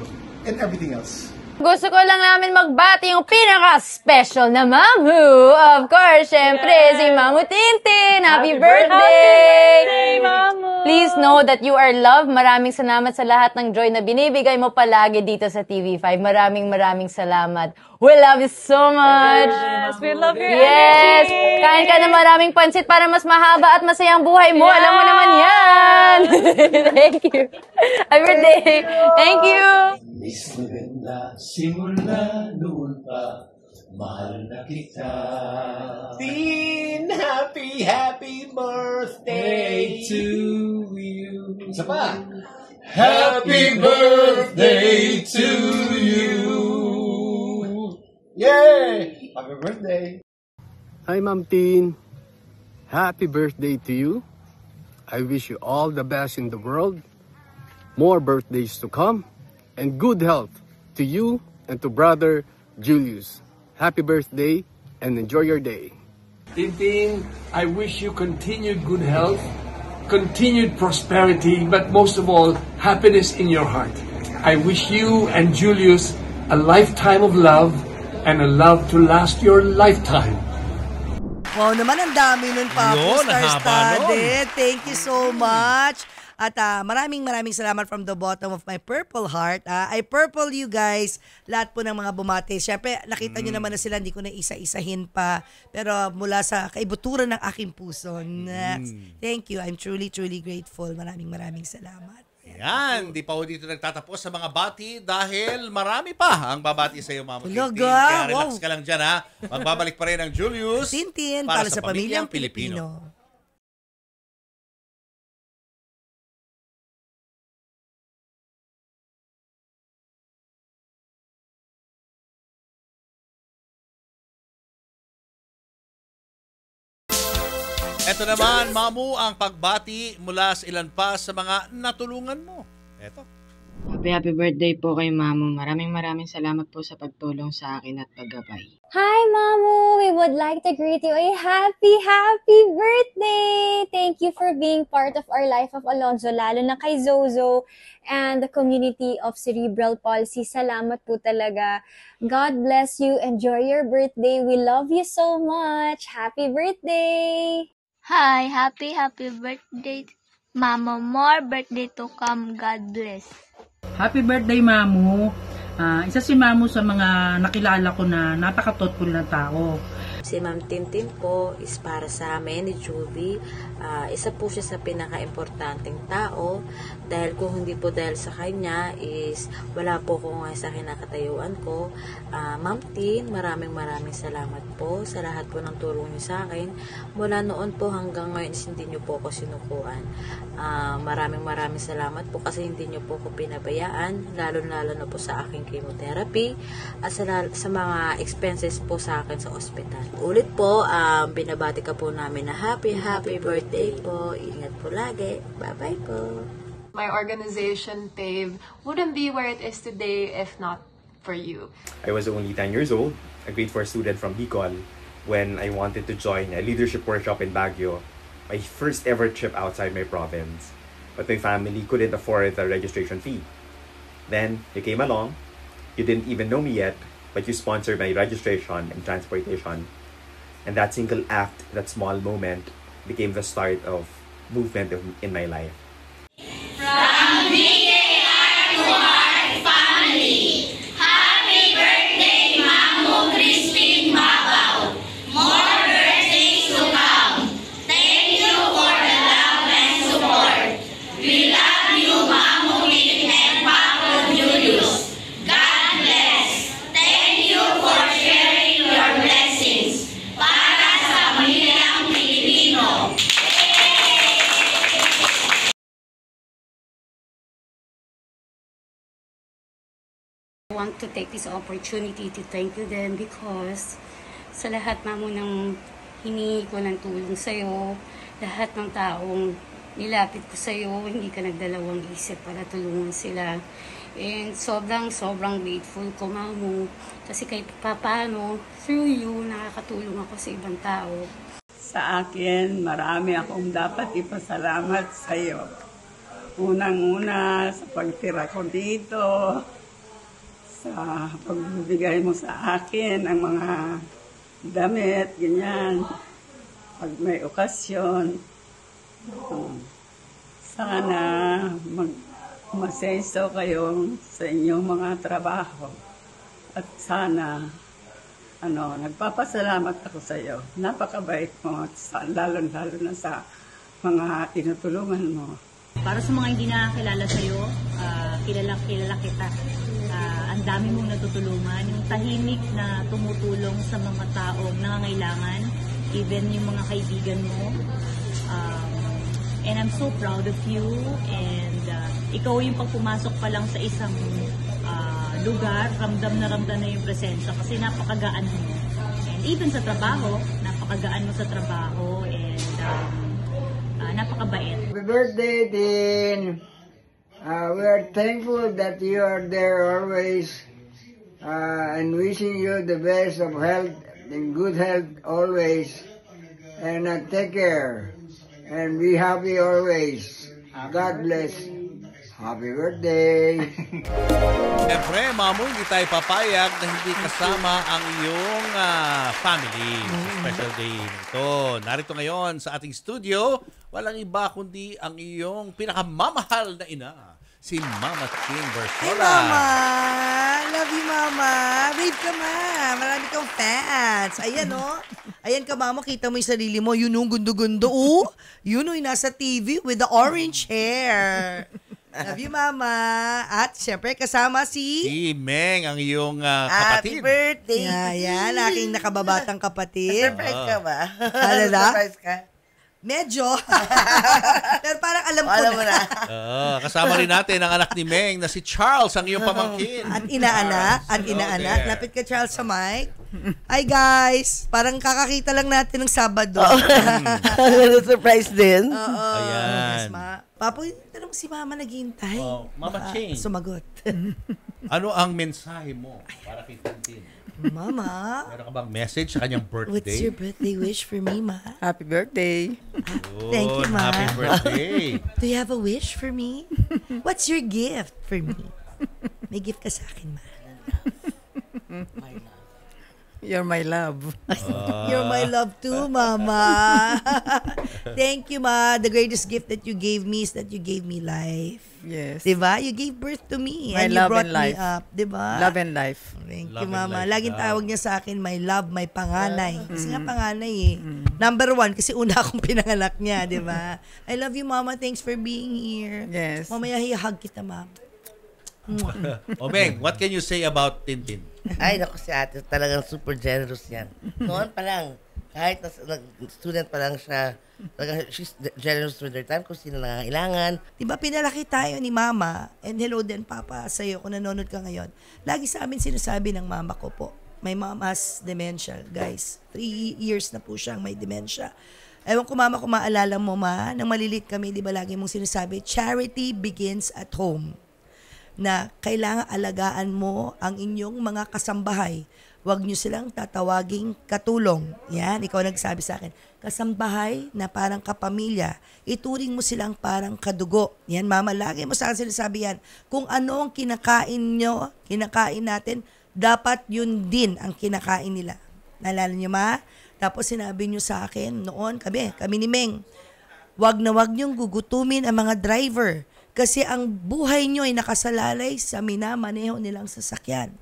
Speaker 20: and everything else.
Speaker 21: Gusto ko lang namin magbati yung pinaka-special na Mamu. Of course, syempre, si Mamu Tintin. Happy birthday, Mamu! Please know that you are loved. Maraming salamat sa lahat ng joy na binibigay mo palagi dito sa TV5. Maraming salamat. We love you so much.
Speaker 22: Yes, we love your
Speaker 21: Yes!
Speaker 22: energy.
Speaker 21: Kain ka na maraming pansit para mas mahaba at masayang buhay mo. Alam mo naman yan. Thank you. Happy birthday. Thank you.
Speaker 23: Miss maganda, simula noon pa, mahal na kita.
Speaker 24: Tin, happy birthday to you.
Speaker 23: Isa pa.
Speaker 24: Happy birthday to you. Yay! Happy birthday.
Speaker 25: Hi, Ma'am Tin. Happy birthday to you. I wish you all the best in the world. More birthdays to come. And good health to you and to Brother Julius. Happy birthday and enjoy your day.
Speaker 23: Tintin, I wish you continued good health, continued prosperity, but most of all, happiness in your heart. I wish you and Julius a lifetime of love and a love to last your lifetime.
Speaker 1: Wow naman, ang dami nun, Papo.
Speaker 3: Yun, ang haba
Speaker 1: Star-studded. Thank you so much. At maraming salamat from the bottom of my purple heart. I purple you guys, lahat po ng mga bumati. Siyempre, nakita nyo naman na sila, hindi ko na isa-isahin pa. Pero mula sa kaibuturan ng aking puso. Next. Thank you. I'm truly grateful. Maraming salamat.
Speaker 3: Yan, di pa ho dito nagtatapos sa mga bati dahil marami pa ang babati sa iyo, Mama Tintin.
Speaker 1: Talaga?
Speaker 3: Kaya relax ka lang dyan, ha? Magbabalik pa rin ang Julius.
Speaker 1: Tintin, para sa pamilyang Pilipino.
Speaker 3: Ito naman, Mamu, ang pagbati mula sa ilan pa sa mga natulungan mo. Ito.
Speaker 26: Happy birthday po kay Mamu. Maraming salamat po sa pagtulong sa akin at paggabay.
Speaker 27: Hi, Mamu! We would like to greet you a happy birthday! Thank you for being part of our life of Alonzo, lalo na kay Zozo and the community of cerebral palsy. Salamat po talaga. God bless you. Enjoy your birthday. We love you so much. Happy birthday!
Speaker 28: Hi, happy birthday, Mama. More birthday to come. God bless.
Speaker 29: Happy birthday, Mamu. Isa si Mamu sa mga nakilala ko na napaka-thoughtful na tao.
Speaker 30: Si Ma'am Tintin po is para sa amin ni Juby. Isa po siya sa pinaka-importanting tao dahil kung hindi po dahil sa kanya is wala po ko nga sa kinakatayuan ko. Ma'am Tin, maraming salamat po sa lahat po ng tulong niyo sa akin. Mula noon po hanggang ngayon is hindi niyo po ako sinukuan. Maraming salamat po kasi hindi niyo po ako pinabayaan, lalo na po sa aking chemotherapy at sa mga expenses po sa akin sa ospital. Ulit po, binabati ka po namin na happy birthday po. Ingat po lagi. Bye-bye po.
Speaker 31: My organization, PAVE, wouldn't be where it is today if not for you.
Speaker 32: I was only 10 years old, a grade 4 student from Bicol, when I wanted to join a leadership workshop in Baguio, my first ever trip outside my province. But my family couldn't afford the registration fee. Then, you came along, you didn't even know me yet, but you sponsored my registration and transportation. And that single act, that small moment, became the start of movement in my life.
Speaker 28: From BAR to our family, happy birthday, Mamu Crispin Babaw. More birthdays to come. Thank you for the love and
Speaker 17: I want to take this opportunity to thank you then because sa lahat Mamo ng hinihingi ko ng tulong sa'yo, lahat ng taong nilapit ko sa'yo, hindi ka nagdalawang isip para tulungan sila. And sobrang grateful ko, Mamo, kasi kahit paano, through you, nakakatulong ako sa ibang tao.
Speaker 2: Sa akin, marami akong dapat ipasalamat sa'yo. Unang-una, sa pagtira ko dito, sa pagbibigay mo sa akin ng mga damit, ganyan. Pag may okasyon, sana masenso kayo sa inyong mga trabaho. At sana, nagpapasalamat ako sa iyo. Napakabait mo, lalo-lalo na sa mga tinutulungan mo.
Speaker 4: Para sa mga hindi nakakilala sa iyo, kilala kita. Ang dami mong natutulungan, yung tahimik na tumutulong sa mga taong nangangailangan, even yung mga kaibigan mo. And I'm so proud of you, and ikaw yung pagpumasok pa lang sa isang lugar, ramdam na yung presensya kasi napakagaan mo. And even sa trabaho, napakagaan mo sa trabaho, and napakabait.
Speaker 5: Happy birthday, Din! We are thankful that you are there always, and wishing you the best of health and good health always, and take care and be happy always. God bless. Happy birthday!
Speaker 3: Siyempre, Mamo, hindi tayo papayag na hindi kasama ang iyong family sa special day nito. Narito ngayon sa ating studio, walang iba kundi ang iyong pinakamamahal na ina, si Mama Tin Bersola.
Speaker 1: Hey, Mama! Love you, Mama! Wave ka, Ma! Marami kang fans. Ayan, oh. Ayan ka, Mama. Kita mo yung sarili mo. Yun yung gundo-gundo. Oh, yun yung nasa TV with the orange hair. Love you, Mama. At syempre, kasama si
Speaker 3: Meng, ang iyong kapatid.
Speaker 1: Happy birthday! Yan, aking nakababatang kapatid.
Speaker 6: Surprise ka ba?
Speaker 1: Ano na?
Speaker 6: Surprise ka?
Speaker 1: Medyo. Pero parang alam ko
Speaker 6: Alam mo na.
Speaker 3: Kasama rin natin ang anak ni Meng na si Charles, ang iyong pamangkin.
Speaker 1: At inaanak. Lapit ka, Charles, sa mic. Hi, guys. Parang kakakita lang natin ng Sabado.
Speaker 6: Surprise din.
Speaker 1: Oo.
Speaker 3: Ayan.
Speaker 1: Yes, Ma. Papoy, tanong si Mama naghihintay.
Speaker 3: Mama Ching.
Speaker 1: Sumagot.
Speaker 3: Ano ang mensahe mo para kay Tintin?
Speaker 1: Mama.
Speaker 3: Meron ka bang message sa kanyang birthday?
Speaker 1: What's your birthday wish for me, Ma?
Speaker 6: Happy birthday.
Speaker 1: Thank you, Ma.
Speaker 3: Happy birthday.
Speaker 1: Do you have a wish for me? What's your gift for me? May gift ka sa akin, Ma.
Speaker 6: You're my love.
Speaker 1: You're my love too, Mama. Thank you, Ma. The greatest gift that you gave me is that you gave me life.
Speaker 6: Yes.
Speaker 1: Diba? You gave birth to me.
Speaker 6: My
Speaker 1: and you
Speaker 6: love
Speaker 1: brought
Speaker 6: and life.
Speaker 1: me up. Diba?
Speaker 6: Love and life.
Speaker 1: Thank
Speaker 6: Love
Speaker 1: you,
Speaker 6: and
Speaker 1: Mama.
Speaker 6: life.
Speaker 1: Laging tawag niya sa akin, my love, my panganay. Kasi nga panganay eh. Number 1, kasi una akong pinanganak niya, diba? I love you, Mama. Thanks for being here.
Speaker 6: Yes.
Speaker 1: Mamaya hihug kita, Mama.
Speaker 3: Meng, what can you say about Tintin?
Speaker 6: Ay, naku si ate, talagang super generous yan. Noon pa lang, kahit student pa lang siya, talagang she's generous with her time kung sino nangangailangan.
Speaker 1: Diba pinalaki tayo ni Mama, and hello din Papa sa'yo kung nanonood ka ngayon. Lagi sa amin sinasabi ng mama ko po, my mom has dementia, guys. 3 years na po siyang may dementia. Ewan ko, Mama, kung maalala mo, Ma, nang malilit kami, di ba lagi mong sinasabi, charity begins at home. Na kailangan alagaan mo ang inyong mga kasambahay. Huwag nyo silang tatawaging katulong. Yan, ikaw nagsabi sa akin. Kasambahay na parang kapamilya. Ituring mo silang parang kadugo. Yan, Mama, lagi mo sa akin sinasabi yan. Kung ano ang kinakain nyo, kinakain natin, dapat yun din ang kinakain nila. Naalala nyo, Ma? Tapos sinabi nyo sa akin noon, kami ni Meng, wag na wag nyong gugutumin ang mga driver. Kasi ang buhay nyo ay nakasalalay sa minamaneho nilang sasakyan.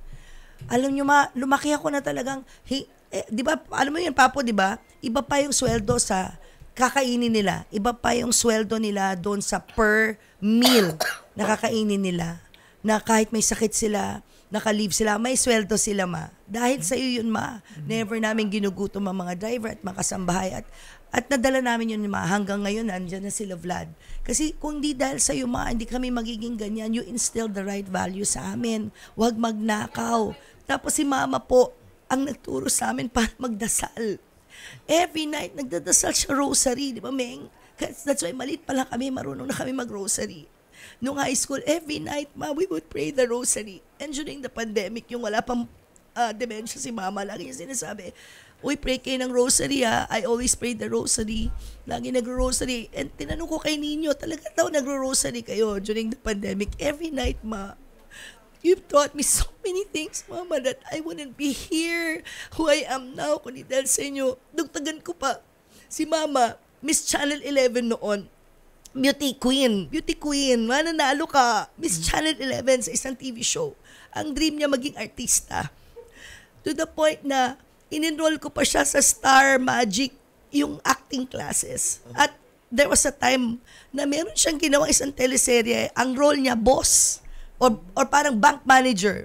Speaker 1: Alam nyo, Ma, lumaki ako na talagang, di ba, alam mo yun, Papo, di ba? Iba pa yung sweldo sa kakainin nila. Iba pa yung sweldo nila doon sa per meal na kakainin nila. Na kahit may sakit sila, naka-leave sila, may sweldo sila, Ma. Dahil sa iyo yun, Ma. Never namin ginugutom ang mga driver at mga kasambahay. At At nadala namin yun, Ma. Hanggang ngayon, andyan na sila, Vlad. Kasi kung di dahil sa'yo, Ma, hindi kami magiging ganyan. You instill the right value sa amin. Huwag magnakaw. Tapos si Mama po, ang nagturo sa amin para magdasal. Every night, nagdadasal siya rosary. Di ba, Meng? That's why maliit pa lang kami, marunong na kami mag-rosary. Nung high school, every night, Ma, we would pray the rosary. And during the pandemic, yung wala pang dementia si Mama, lagi niya sinasabi, uy, pray kayo ng rosary ha. I always pray the rosary. Lagi nagro-rosary. And tinanong ko kay Nino, talaga daw nagro-rosary kayo during the pandemic. Every night, Ma. You've taught me so many things, Mama, that I wouldn't be here who I am now kundi dahil sa inyo. Dugtagan ko pa. Si Mama, Miss Channel 11 noon. Beauty Queen. Beauty Queen. Mananalo ka. Miss Channel 11 sa isang TV show. Ang dream niya maging artista. To the point na in-enroll ko pa siya sa Star Magic, yung acting classes. At there was a time na meron siyang ginawang isang teleserye, ang role niya, boss, or parang bank manager.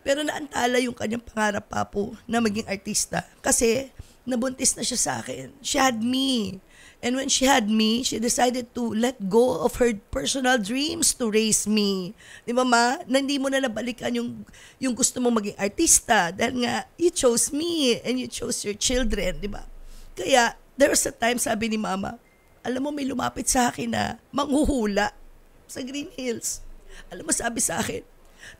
Speaker 1: Pero naantala yung kanyang pangarap pa po na maging artista. Kasi nabuntis na siya sa akin. She had me. And when she had me, she decided to let go of her personal dreams to raise me. Di ba, Ma? Na hindi mo na nabalikan yung gusto mong maging artista dahil nga, you chose me and you chose your children, di ba? Kaya, there was a time, sabi ni Mama, alam mo, may lumapit sa akin na manghuhula sa Green Hills. Alam mo, sabi sa akin,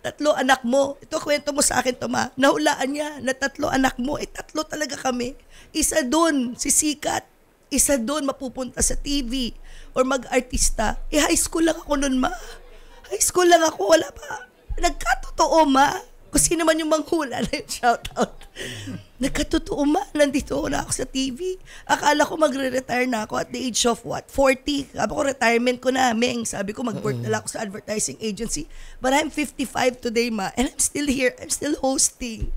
Speaker 1: 3 anak mo, ito kwento mo sa akin to, Ma, nahulaan niya na 3 anak mo, 3 talaga kami. Isa doon, si Sikat. Isa doon mapupunta sa TV or mag-artista. High school lang ako noon, Ma. High school lang ako, wala pa. Nagkatotoo, Ma. Kung sino man yung manghula na yung shoutout. Nagkatotoo, Ma. Nandito na ako sa TV. Akala ko magre-retire na ako at the age of what? 40. Sabi ko, retirement ko na, Meng. Sabi ko, mag-work na lang ako sa advertising agency. But I'm 55 today, Ma. And I'm still here. I'm still hosting.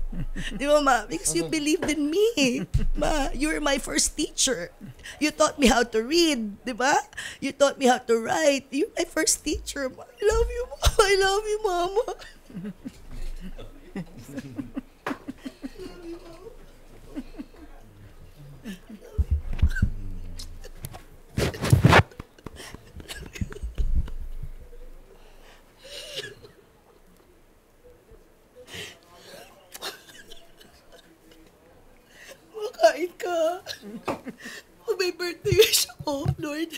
Speaker 1: Di ba, Ma? Because you believed in me. Ma, you're my first teacher. You taught me how to read. Di ba? You taught me how to write. You're my first teacher, Ma. I love you, Ma. I love you, Mama. Makain ka. Kung may birthday wish ako, Lord,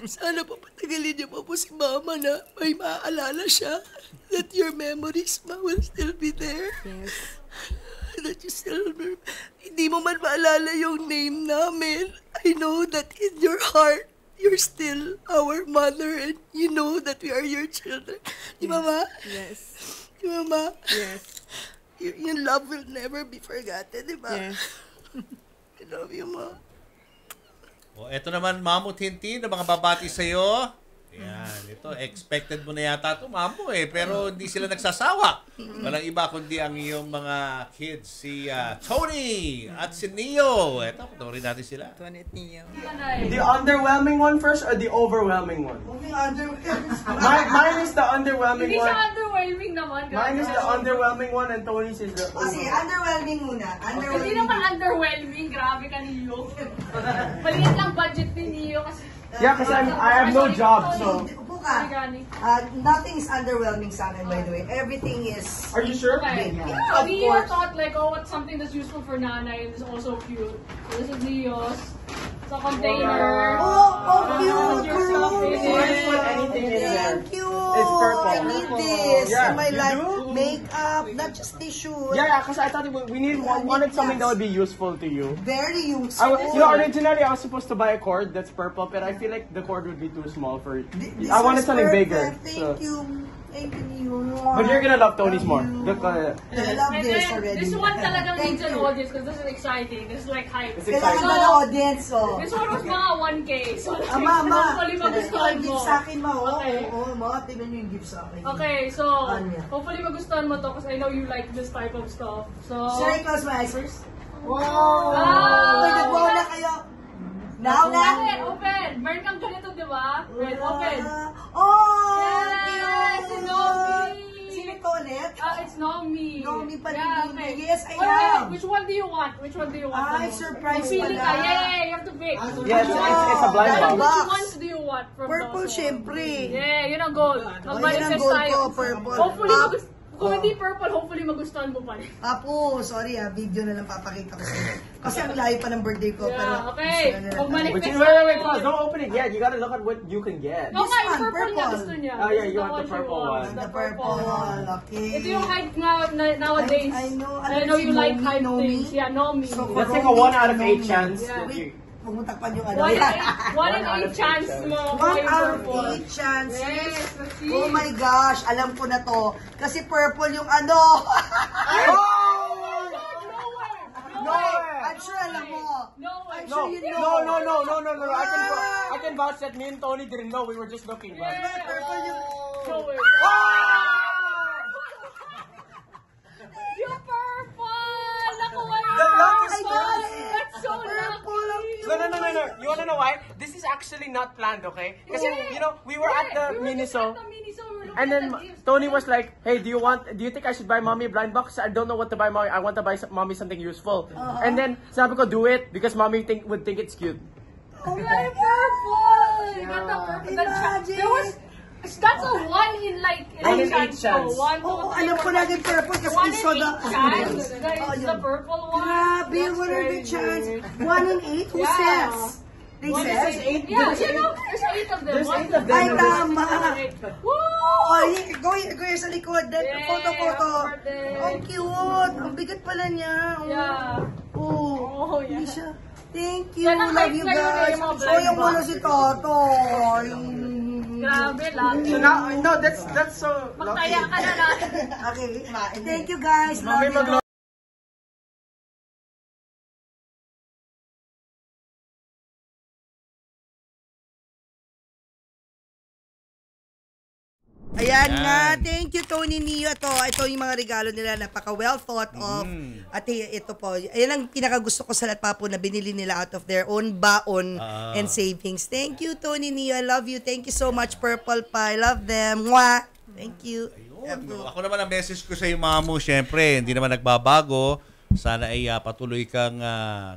Speaker 1: sana papatagalin niyo pa po si Mama na may maaalala siya. That your memories, Ma, will still be there. Yes. That you still, hindi mo man maalala yung name namin. I know that in your heart, you're still our mother and you know that we are your children. Di ba, Ma?
Speaker 2: Yes.
Speaker 1: Di ba, Ma?
Speaker 2: Yes.
Speaker 1: Your love will never be forgotten, di ba?
Speaker 2: Yes.
Speaker 1: I love you, Ma.
Speaker 3: O, eto naman, Mamo Tintin, na mga babati sa'yo. Yan, ito, expected mo na yata ito, Mamo eh. Pero hindi sila nagsasawa. Walang iba kundi ang iyong mga kids, si Tony at si Neo. Eto, patuloy natin sila.
Speaker 2: Tony at Neo.
Speaker 7: The underwhelming one first or the overwhelming one? Mine is the underwhelming
Speaker 8: Hindi
Speaker 7: one.
Speaker 8: siya underwhelming naman.
Speaker 7: Mine is the underwhelming one and Tony's is the
Speaker 1: Sige, underwhelming muna.
Speaker 8: Hindi naman underwhelming. Grabe ka, Neo. Maliit lang budget ni Neo kasi...
Speaker 7: Yeah, because I have no job, so...
Speaker 1: Nothing is underwhelming sa akin, by the way. Everything is...
Speaker 7: Are you sure?
Speaker 8: Okay.
Speaker 1: Yeah,
Speaker 8: So
Speaker 1: of
Speaker 8: Neo
Speaker 1: course.
Speaker 8: thought like, oh, what's something that's useful for Nanay and is also cute. So this is Neo's. It's a container.
Speaker 1: Oh,
Speaker 8: Your stuff in it.
Speaker 7: Put anything in there.
Speaker 1: Thank you.
Speaker 7: It's purple.
Speaker 1: I need this
Speaker 7: Yeah,
Speaker 1: in my
Speaker 7: you
Speaker 1: life.
Speaker 7: do?
Speaker 1: Makeup, not just tissue.
Speaker 7: Yeah, because I thought wanted something that would be useful to you.
Speaker 1: Very useful.
Speaker 7: Originally I was supposed to buy a cord that's purple, but I feel like the cord would be too small for it.
Speaker 1: This
Speaker 7: I wanted
Speaker 1: is
Speaker 7: something
Speaker 1: perfect.
Speaker 7: bigger.
Speaker 1: Thank you. Thank you.
Speaker 7: But you're gonna love Tony's more. Look at it.
Speaker 1: I love
Speaker 8: And
Speaker 1: this
Speaker 8: then,
Speaker 1: already.
Speaker 8: this one talagang
Speaker 1: Thank
Speaker 8: needs an
Speaker 1: you.
Speaker 8: audience because this is exciting. This is like hype.
Speaker 7: It's
Speaker 1: Kailangan
Speaker 7: exciting.
Speaker 1: ba na audience, oh?
Speaker 8: This one was mga 1K. So,
Speaker 1: Mama,
Speaker 8: hopefully magustuhan mo.
Speaker 1: gift sa akin, Ma.
Speaker 8: Okay.
Speaker 1: Oo, Ma, tingnan niyo yung gift sa akin.
Speaker 8: Okay, so
Speaker 1: Anya.
Speaker 8: hopefully magustuhan mo to because I know you like this type of stuff. So,
Speaker 1: Should I close my eyes first? Wow!
Speaker 8: Ah!
Speaker 1: May nagbawa na kayo. Now na?
Speaker 8: Okay, open. Meron kang ganito, di ba? Wait, open.
Speaker 1: Oh!
Speaker 8: Yes!
Speaker 1: Cute!
Speaker 8: Sinobi!
Speaker 1: Sino to ulit?
Speaker 8: It's Nomi.
Speaker 1: Nomi pala
Speaker 8: Yeah,
Speaker 1: yun.
Speaker 8: okay.
Speaker 1: Yes, I
Speaker 8: Wait,
Speaker 1: am.
Speaker 8: Which one do you want? Which one do you want?
Speaker 1: Ay,
Speaker 8: the most?
Speaker 1: surprise
Speaker 8: Pili ka.
Speaker 1: pala.
Speaker 8: Yeah, you have to pick.
Speaker 7: Yes, it's a blind box.
Speaker 8: Which ones do you want from
Speaker 1: Purple,
Speaker 8: those?
Speaker 1: syempre.
Speaker 8: Yeah, yun ang goal.
Speaker 1: Yun ang
Speaker 8: Mag-manifest
Speaker 1: goal
Speaker 8: tayo.
Speaker 1: ko, purple.
Speaker 8: Hopefully, kung hindi purple, hopefully magustuhan mo pa rin.
Speaker 1: Apo, sorry video na lang papakita ko sa'yo. Kasi ang layo pa ng birthday ko.
Speaker 8: Yeah,
Speaker 1: pero
Speaker 8: okay.
Speaker 7: Wait, wait, pause. Don't open it yet. You gotta look at what you can get.
Speaker 8: No, nga, yung
Speaker 1: one,
Speaker 8: purple niya
Speaker 1: purple.
Speaker 8: gusto niya.
Speaker 7: Oh, yeah, you
Speaker 8: The
Speaker 7: want the purple one.
Speaker 1: The purple one, okay.
Speaker 8: Ito yung hype nowadays.
Speaker 1: I know.
Speaker 8: I know you like hype
Speaker 1: Nomi.
Speaker 8: things. Yeah, Nomi.
Speaker 1: So,
Speaker 7: Let's take a 1 out of 8 chance.
Speaker 8: Yeah.
Speaker 7: that you-
Speaker 1: Huwag mo takpan yung ano.
Speaker 8: 1 in 8 chance mo.
Speaker 1: 1 out of 8 chances.
Speaker 8: Yes, let's see.
Speaker 1: Oh my gosh, alam ko na to. Kasi purple yung ano. No, I'm sure alam mo. I'm
Speaker 7: No,
Speaker 1: sure you know.
Speaker 7: no. I can vouch that me and Tony didn't know. We were just looking. But...
Speaker 1: Purple yung...
Speaker 8: Show it. Yung purple! Nakuha yung
Speaker 7: The lucky
Speaker 8: purple!
Speaker 7: star.
Speaker 8: That's so lucky!
Speaker 7: No. You wanna know why? This is actually not planned, okay? Because, you know, we were at the Miniso. And then Tony was like, hey, do you think I should buy mommy a blind box? I don't know what to buy mommy. I want to buy mommy something useful. And then sabi ko, do it because mommy would think it's cute.
Speaker 8: Oh my purple! You got the purple. That's a 1 in like 8 chance.
Speaker 1: Oo, alam ko na din purple kasi I saw the...
Speaker 8: Chance.
Speaker 1: Oh,
Speaker 8: The purple one.
Speaker 1: Grabe, what are the chance? 1 in 8? Who says? They said?
Speaker 8: Yeah, you know, there's 8 of them.
Speaker 7: There's 8 of them.
Speaker 1: Ay, tama.
Speaker 8: Woo!
Speaker 1: Oh, go here sa likod. Photo.
Speaker 8: birthday.
Speaker 1: Ang cute. Ang bigat pala niya.
Speaker 8: Yeah.
Speaker 1: Oh,
Speaker 8: yeah.
Speaker 1: Hindi siya. Thank you.
Speaker 8: Yan ang
Speaker 1: Love
Speaker 8: hype
Speaker 1: you
Speaker 8: ngayon
Speaker 1: guys.
Speaker 8: yung mga
Speaker 1: Oh,
Speaker 8: blind
Speaker 1: yung
Speaker 8: box.
Speaker 1: muna si Toto.
Speaker 8: Grabe, lucky.
Speaker 7: So now, no, that's so lucky.
Speaker 8: Magtaya ka na lang.
Speaker 1: Okay, thank you guys. Love
Speaker 7: Mommy
Speaker 1: you. Ayan nga, thank you Tony Neo. Ito yung mga regalo nila, napaka well thought of. At ito po, ayan ang pinakagusto ko sa lahat pa po na binili nila out of their own baon and savings. Thank you Tony Neo, I love you. Thank you so much Purple Pie, love them. Mwah! Thank you.
Speaker 3: Ako naman ang message ko sa iyo, Mamu, syempre, hindi naman nagbabago. Sana ay patuloy kang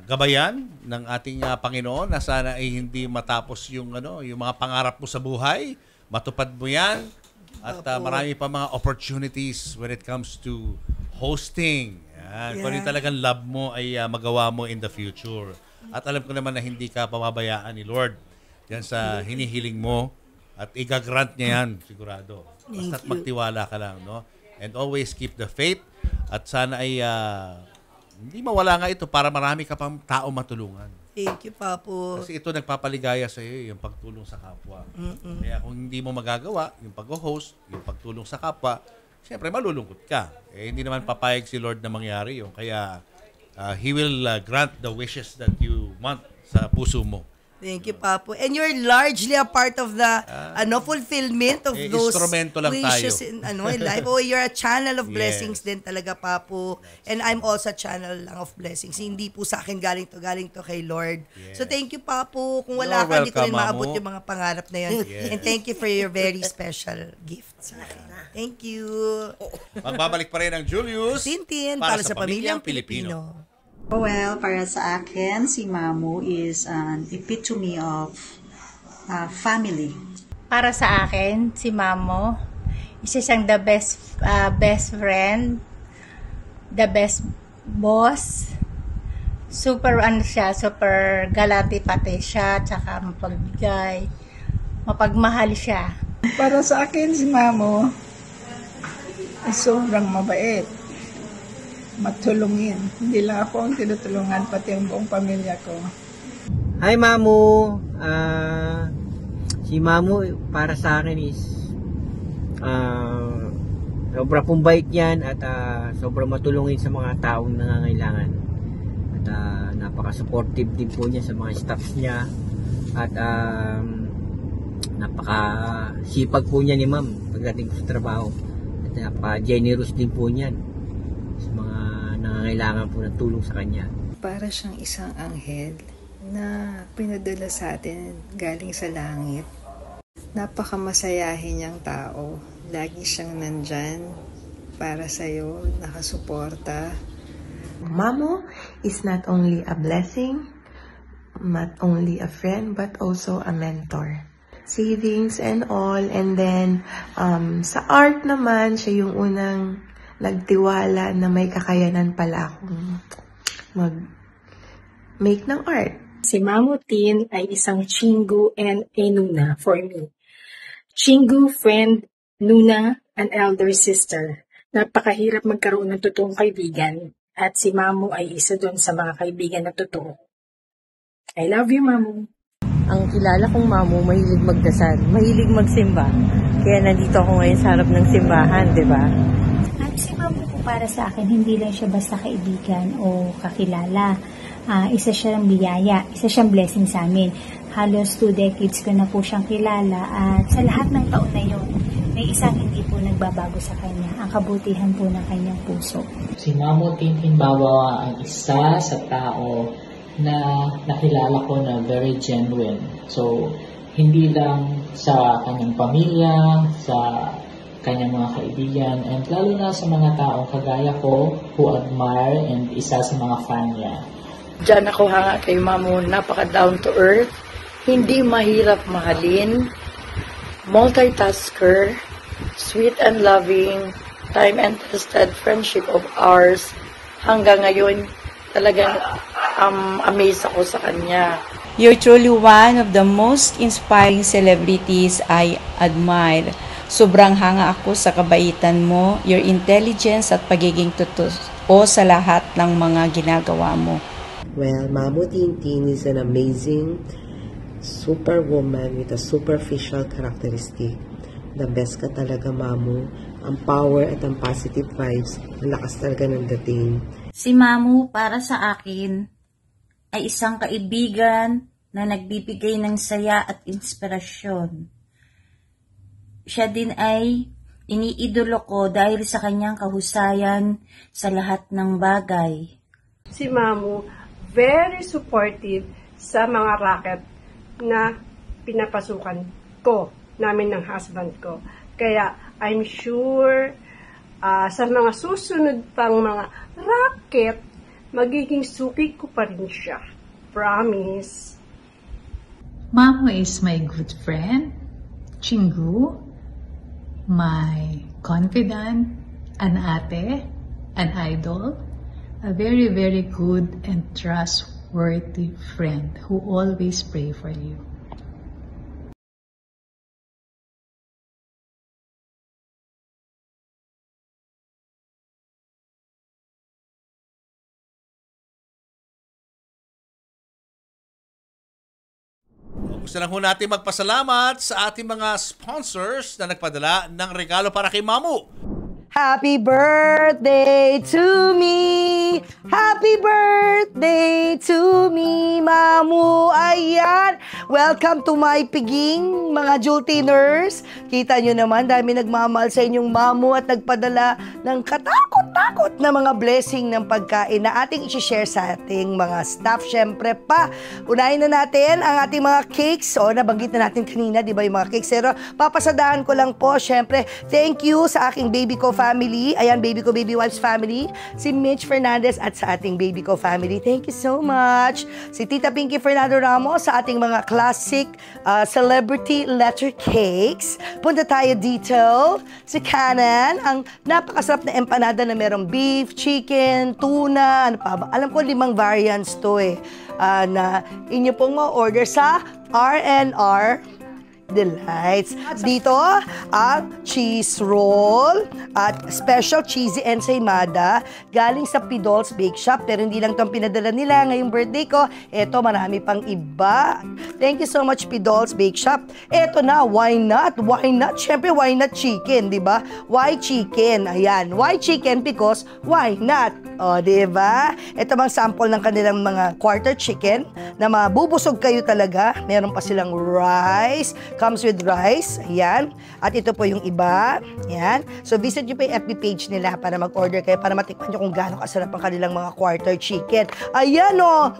Speaker 3: gabayan ng ating Panginoon na sana ay hindi matapos yung mga pangarap mo sa buhay. Matupad mo 'yan. At marami pa mga opportunities when it comes to hosting. Yan. Kung yung talagang love mo ay magawa mo in the future. At alam ko naman na hindi ka pababayaan ni Lord yan sa hinihiling mo. At igagrant niya yan, sigurado. Basta't magtiwala ka lang. No? And always keep the faith. At sana ay hindi mawala nga ito para marami ka pang tao matulungan.
Speaker 1: Thank you, Papo.
Speaker 3: Kasi ito nagpapaligaya sa iyo, yung pagtulong sa kapwa. Kaya kung hindi mo magagawa, yung pag-host, yung pagtulong sa kapwa, siyempre malulungkot ka. Hindi naman papayag si Lord na mangyari yun. Kaya He will grant the wishes that you want sa puso mo.
Speaker 1: Thank you, Papo. And you're largely a part of the fulfillment of those
Speaker 3: instrumento lang
Speaker 1: wishes
Speaker 3: tayo.
Speaker 1: in life. Oh, you're a channel of
Speaker 3: Yes.
Speaker 1: blessings din talaga, Papo. And I'm also a channel lang of blessings. Hindi po sa akin galing to kay Lord.
Speaker 3: Yes.
Speaker 1: So thank you, Papo. Kung wala
Speaker 3: You're
Speaker 1: ka, hindi ko rin
Speaker 3: welcome,
Speaker 1: maabot
Speaker 3: Mamu.
Speaker 1: yung mga pangarap na yun.
Speaker 3: Yes.
Speaker 1: And thank you for your very special gift sa akin. Thank you.
Speaker 3: Magbabalik pa rin ang Julius
Speaker 1: Tintin para sa pamilyang Pilipino.
Speaker 9: Well, para sa akin, si Mamu is an epitome of family.
Speaker 10: Para sa akin, si Mamo, isa siyang the best friend, the best boss. Super super galante pati siya, tsaka mapagbigay, mapagmahal siya.
Speaker 2: Para sa akin, si Mamo ay sobrang mabait. Matulungin. Hindi lang ako ang tinutulungan, pati ang buong pamilya ko.
Speaker 11: Hi Mamu! Si Mamu para sa akin is sobra pong bait yan at sobra matulungin sa mga taong nangangailangan. At napaka-supportive din po niya sa mga staffs niya. At napaka-sipag po niya ni Ma'am pagdating po sa trabaho. At napaka-generous din po niyan sa mga nangangailangan po ng tulong sa kanya.
Speaker 12: Para siyang isang anghel na pinadala sa atin galing sa langit. Napakamasayahin niyang tao. Lagi siyang nandyan para sa'yo, nakasuporta.
Speaker 13: Mamo is not only a blessing, not only a friend, but also a mentor. Savings and all. And then, sa art naman, siya yung unang nagtiwala na may kakayanan pala akong mag-make ng art.
Speaker 14: Si Mamo Tin ay isang Chingu and a Nuna for me. Chingu, friend, Nuna, an elder sister. Napakahirap magkaroon ng totoong kaibigan. At si Mamo ay isa doon sa mga kaibigan na totoo. I love you, Mamo.
Speaker 15: Ang kilala kong Mamo, mahilig magdasal, mahilig magsimba. Kaya nandito ako ngayon sa harap ng simbahan, di ba?
Speaker 10: At si Mamo po para sa akin, hindi lang siya basta kaibigan o kakilala. Isa siyang biyaya, isa siyang blessing sa amin. Halos 2 decades ko na po siyang kilala at sa lahat ng taon na yun, may isang hindi po nagbabago sa kanya, ang kabutihan po ng kanyang puso.
Speaker 16: Si Mamo Tin Himbawa ang isa sa tao na nakilala ko na very genuine. So, hindi lang sa kanyang pamilya, sa kanyang mga kaibigan, and lalo na sa mga taong kagaya ko who admire and isa sa mga fan niya.
Speaker 14: Diyan ako hanga kay Mamo, napaka down to earth, hindi mahirap mahalin, multitasker, sweet and loving, time and tested friendship of ours. Hanggang ngayon, talagang amazed ako sa kanya.
Speaker 18: You're truly one of the most inspiring celebrities I admire. Sobrang hanga ako sa kabaitan mo, your intelligence at pagiging totoo sa lahat ng mga ginagawa mo.
Speaker 13: Well, Mamo Tin is an amazing superwoman with a superficial characteristic. The best ka talaga, Mamo. Ang power at ang positive vibes, ang lakas talaga ng dating.
Speaker 19: Si Mamo para sa akin ay isang kaibigan na nagbibigay ng saya at inspirasyon. Siya din ay iniidolo ko dahil sa kanyang kahusayan sa lahat ng bagay.
Speaker 20: Si Mamo, very supportive sa mga racket na pinapasukan ko, namin ng husband ko. Kaya I'm sure sa mga susunod pang mga racket, magiging suki ko pa rin siya. Promise.
Speaker 21: Mamo is my good friend, Chingu, my confidant, an ate, an idol, a very, very good and trustworthy friend who always pray for you.
Speaker 3: Gusto lang ho natin magpasalamat sa ating mga sponsors na nagpadala ng regalo para kay Mamo.
Speaker 1: Happy birthday to me! Happy birthday to me, Mamo! Ayan! Welcome to my piging, mga Jultiners. Kita nyo naman, dami nagmamahal sa inyong Mamo at nagpadala ng katakot-takot na mga blessing ng pagkain na ating isi-share sa ating mga staff. Siyempre pa, unahin na natin ang ating mga cakes. O, nabanggit na natin kanina, di ba yung mga cakes? Pero papasadahan ko lang po, siyempre, thank you sa aking baby ko family. Ayan, baby ko, baby wife's family. Si Mitch Fernandez at sa ating baby ko family. Thank you so much. Si Tita Pinky Fernando Ramos sa ating mga classic celebrity letter cakes. Punta tayo dito si Canan. Ang napakasarap na empanada na merong beef, chicken, tuna, ano pa ba? Alam ko 5 variants to na inyo pong ma-order sa R&R Delights. Dito, cheese roll at special cheesy ensaymada galing sa Pidol's Bake Shop. Pero hindi lang itong pinadala nila ngayong birthday ko. Ito, marami pang iba. Thank you so much, Pidol's Bake Shop. Ito na, why not? Why not? Siyempre, why not chicken, di ba? Why chicken? Ayan. Why chicken? Because, why not? O, di ba? Ito bang sample ng kanilang mga quarter chicken na mabubusog kayo talaga. Meron pa silang rice. Comes with rice. Ayan. At ito po yung iba. Ayan. So, visit nyo pa yung FB page nila para mag-order kayo para matikman nyo kung gaano kasarap ang kanilang mga quarter chicken. Ayan o.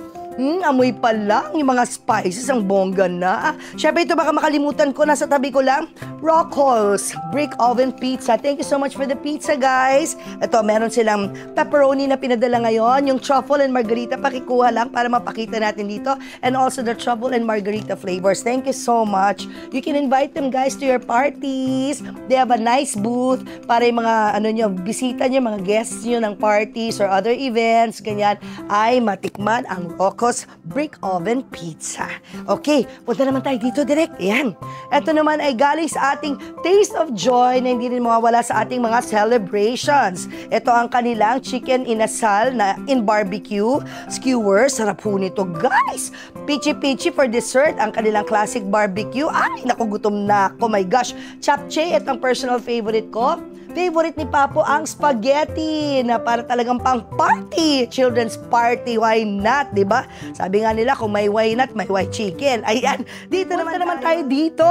Speaker 1: Amoy pa lang, yung mga spices, ang bongga na. Syempre, ito baka makalimutan ko, nasa tabi ko lang, Rockholz Brick Oven Pizza. Thank you so much for the pizza, guys. Ito, meron silang pepperoni na pinadala ngayon, yung truffle and margarita, pakikuha lang para mapakita natin dito, and also the truffle and margarita flavors. Thank you so much. You can invite them, guys, to your parties. They have a nice booth para yung mga, bisita nyo, mga guests nyo ng parties or other events, ganyan, ay matikman ang Rockholz Brick Oven Pizza. Okay, punta naman tayo dito direct. Ayan. Ito naman ay galing sa ating Taste of Joy na hindi rin mawawala sa ating mga celebrations. Ito ang kanilang chicken inasal na in barbecue skewers. Sarap po nito, guys. Pichi-pichi for dessert, ang kanilang classic barbecue. Ay, naku, gutom na ako. My gosh. Chapche, itong personal favorite ko. Favorite ni Papo ang spaghetti na para talagang pang party, children's party, why not, di ba? Sabi nga nila, kung may why not, may why chicken. Ayan, dito naman tayo dito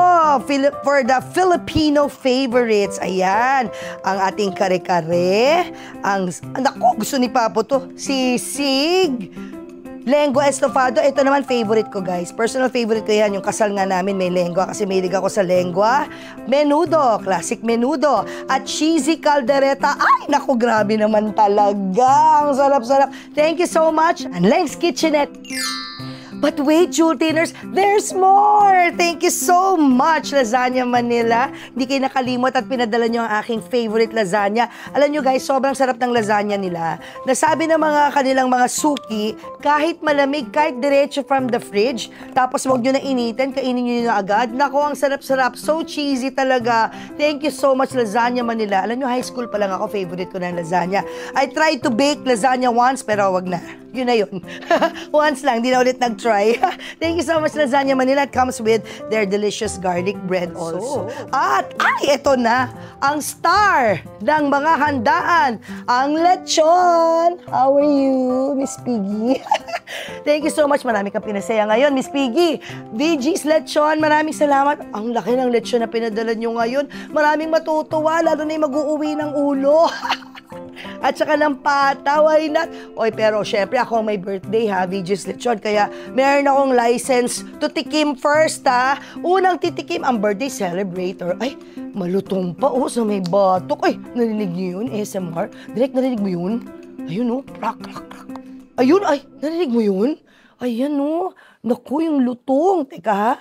Speaker 1: for the Filipino favorites. Ayan, ang ating kare-kare, naku, gusto ni Papo to, sisig, lengua estofado. Ito naman favorite ko, guys. Personal favorite ko yan. Yung kasal nga namin may lengua kasi mahilig ako sa lengua. Menudo, classic menudo. At cheesy caldereta. Ay, naku, grabe naman talaga. Ang sarap-sarap. Thank you so much. And Leng's Kitchenette. But wait, Jewel Tiners, there's more! Thank you so much, Lasagna Manila. Hindi kayo nakalimot at pinadala nyo ang aking favorite lasagna. Alam nyo guys, sobrang sarap ng lasagna nila. Nasabi ng mga kanilang mga suki, kahit malamig, kahit diretso from the fridge, tapos wag nyo na initin, kainin nyo na agad. Nako, ang sarap-sarap. So cheesy talaga. Thank you so much, Lasagna Manila. Alam nyo, high school pa lang ako, favorite ko ng lasagna. I tried to bake lasagna once, pero wag na. Yun na yun. Once lang, di na ulit nag-try. Thank you so much, Lasagna Manila. It comes with their delicious garlic bread also. At, eto na, ang star ng mga handaan, ang lechon. How are you, Miss Piggy? Thank you so much. Marami kang pinasaya ngayon, Miss Piggy. VG's Lechon, maraming salamat. Ang laki ng lechon na pinadala nyo ngayon. Maraming matutuwa, lalo na yung mag-uuwi ng ulo. At saka ng pata, why not? Oy, pero syempre ako may birthday ha, VG's Lechon. Kaya meron akong license to tikim first ha. Unang titikim ang birthday celebrator. Ay, malutong pa sa may batok. Ay, narinig niyo yun, ASMR? Direct narinig mo yun? Ayun crack, crack, crack. Ayun, ay, narinig mo yun? Ayan naku, yung lutong. Teka ha.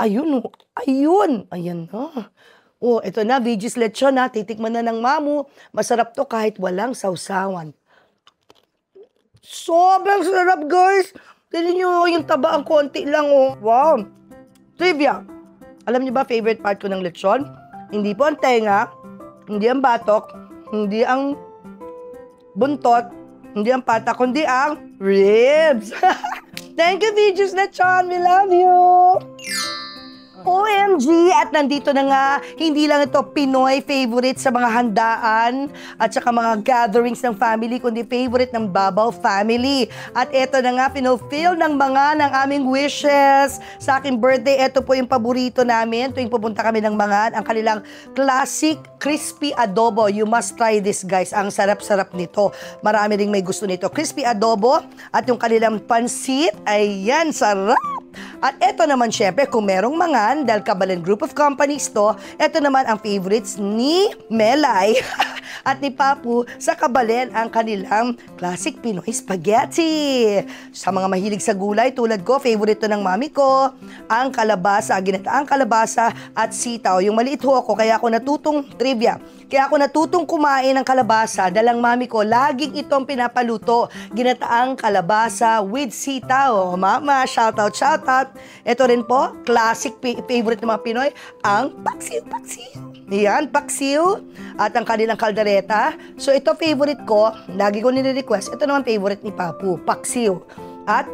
Speaker 1: Ayun ayun. Ayan na. Ito na, VG's Lechon ha. Titikman na ng mamu. Masarap to kahit walang sausawan. Sobrang sarap, guys. Tignan nyo, yung taba ang konti lang, Wow. Trivia. Alam niyo ba favorite part ko ng lechon? Hindi po ang tenga, hindi ang batok, hindi ang buntot, hindi ang pata, kundi ang ribs. Thank you, VG's Lechon. We love you. OMG! At nandito na nga, hindi lang ito Pinoy favorite sa mga handaan at saka mga gatherings ng family, kundi favorite ng Babaw family. At ito na nga, pinulfill ng aming wishes sa aking birthday. Ito po yung paborito namin tuwing pupunta kami ng Mangan, ang kanilang classic crispy adobo. You must try this, guys. Ang sarap-sarap nito. Marami ring may gusto nito. Crispy adobo at yung kanilang pansit. Ayan, sarap! At ito naman syempre, kung merong Mangan, dahil Kabalen Group of Companies to, ito naman ang favorites ni Melay at ni Papu sa Kabalen, ang kanilang classic Pinoy spaghetti. Sa mga mahilig sa gulay, tulad ko, favorite to ng mami ko, ang kalabasa, ginataang kalabasa at sitaw. Yung maliit ho ako, kaya ako natutong kumain ng kalabasa, dalang mami ko, laging itong pinapaluto. Ginataang kalabasa with sitaw. Mama, shout out. Ito rin po, classic favorite ng mga Pinoy, ang paksiw. Yan, paksiw at ang kanilang kaldereta. So ito favorite ko, lagi ko nire-request. Ito naman favorite ni Papu, paksiw. At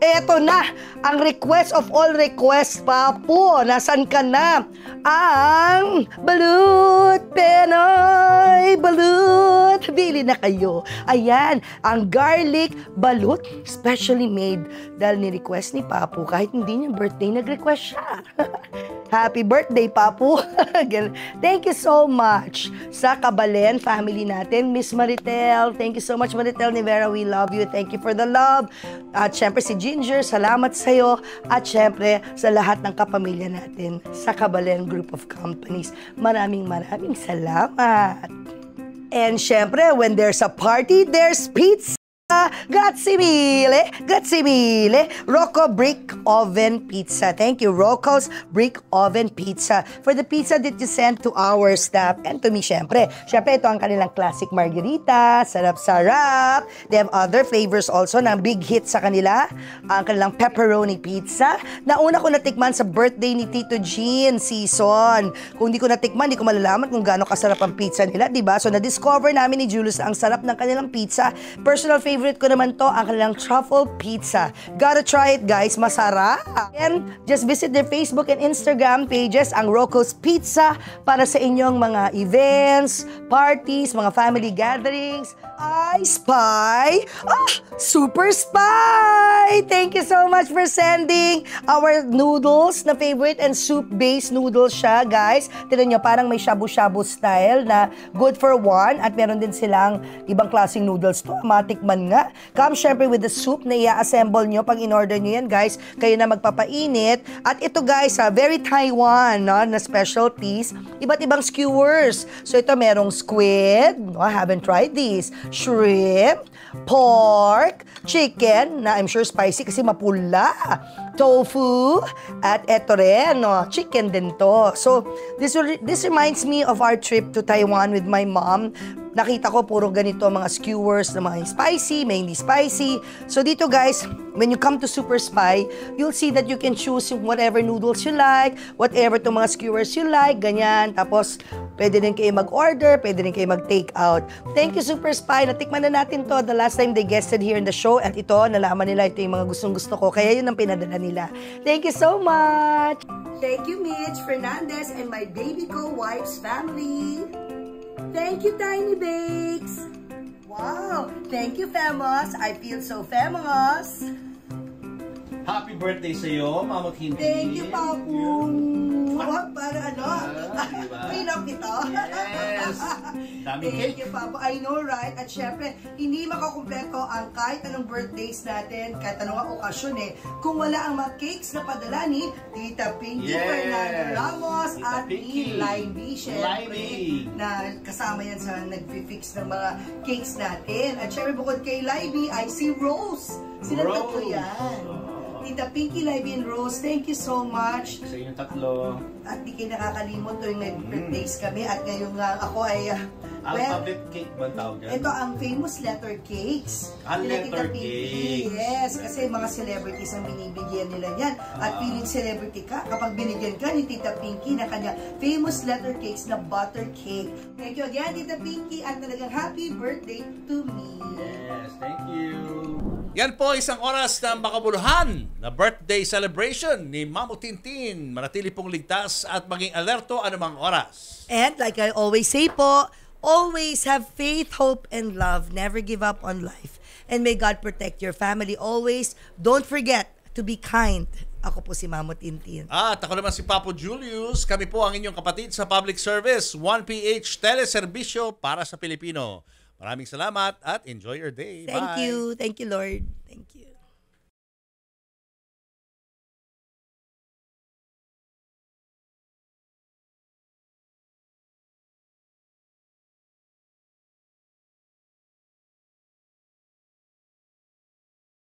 Speaker 1: eto na, ang request of all requests, Papu, nasan ka na? Ang balut, Pinoy balut. Bili na kayo. Ayan, ang garlic balut, specially made dahil ni-request ni Papu. Kahit hindi niya birthday, nag-request siya. Happy birthday, Papu. Thank you so much sa Kabalen family natin. Miss Maritel, thank you so much, Maritel Nivera. We love you. Thank you for the love. At syempre si Ginger, salamat sa'yo. At syempre sa lahat ng kapamilya natin sa Kabalen Group of Companies. Maraming salamat. And syempre, when there's a party, there's pizza. Grazie mille. Rocco Brick Oven Pizza. Thank you, Rocco's Brick Oven Pizza, for the pizza that you sent to our staff and to me, syempre. Syempre, ito ang kanilang classic margarita. Sarap-sarap. They have other flavors also na big hit sa kanila. Ang kanilang pepperoni pizza. Nauna ko natikman sa birthday ni Tito Jean season. Kung di ko natikman, di ko malalaman kung gaano kasarap ang pizza nila, diba? So, na-discover namin ni Julius ang sarap ng kanilang pizza. Personal favorite ko naman to, ang kanilang truffle pizza. Gotta try it, guys. Masarap. And just visit their Facebook and Instagram pages, ang Rocco's Pizza, para sa inyong mga events, parties, mga family gatherings. I spy Super Spy! Thank you so much for sending our noodles na favorite, and soup-based noodles siya, guys. Tignan nyo, parang may shabu-shabu style na good for one, at meron din silang ibang klaseng noodles to. Matikman nga. Come syempre with the soup na i-assemble nyo pag in-order nyo yan, guys. Kayo na magpapainit. At ito, guys, very Taiwan, no, na specialties. Iba't ibang skewers. So ito merong squid. I haven't tried this. Shrimp, pork, chicken, na I'm sure spicy kasi mapula, tofu, at eto rin, no, chicken din to. So, this reminds me of our trip to Taiwan with my mom. Nakita ko puro ganito mga skewers na mga spicy, may hindi spicy. So dito, guys, when you come to Super Spy, you'll see that you can choose whatever noodles you like, whatever itong mga skewers you like, ganyan. Tapos, pwede din kayo mag-order, pwede din kayo mag-take out. Thank you, Super Spy. Natikman na natin to the last time they guested here in the show. At ito, nalaman nila ito yung mga gustong-gusto ko. Kaya yun ang pinadala nila. Thank you so much! Thank you, Mitch Fernandez and my baby co-wife's family. Thank you, Tiny Bakes. Wow. Thank you, Famous. I feel so famous.
Speaker 3: Happy birthday sa iyo, Mama Hindi.
Speaker 1: Thank you, Papu. Para ano? Pinap ito.
Speaker 3: Yes.
Speaker 1: Thank you, Papu. I know, right? At syempre, hindi makakumpleto ang kahit anong birthdays natin, kahit anong okasyon kung wala ang mga cakes na padala ni Tita Pinky Fernando Ramos at ni Livey, syempre, na kasama yan sa nag-fix ng mga cakes natin. At syempre, bukod kay Livey ay si Rose. Sila tatlo yan. Tita Pinky, Livey, and Rose, thank you so much.
Speaker 3: Sa inyong tatlo.
Speaker 1: At di kayo nakakalimot tuwing nag-birthdays kami. At ngayon nga ako ay...
Speaker 3: alphabet cake ba tawag yan?
Speaker 1: Ito ang famous letter cakes.
Speaker 3: Letter cakes.
Speaker 1: Yes, kasi mga celebrities ang binibigyan nila yan. At feeling celebrity ka kapag binigyan ka ni Tita Pinky na kanya famous letter cakes na butter cake. Thank you again, Tita Pinky, at talagang happy birthday to me.
Speaker 3: Yes, thank you. Yan po, isang oras ng makabuluhan na birthday celebration ni Mamo Tintin. Manatili pong ligtas at maging alerto anumang oras.
Speaker 1: And like I always say po, always have faith, hope, and love. Never give up on life. And may God protect your family always. Don't forget to be kind. Ako po si Mamo Tintin.
Speaker 3: At ako naman si Papo Julius. Kami po ang inyong kapatid sa public service. 1PH Teleserbisyo para sa Pilipino. Maraming salamat at enjoy your day.
Speaker 1: Thank
Speaker 3: Bye.
Speaker 1: you. Thank you, Lord. Thank you.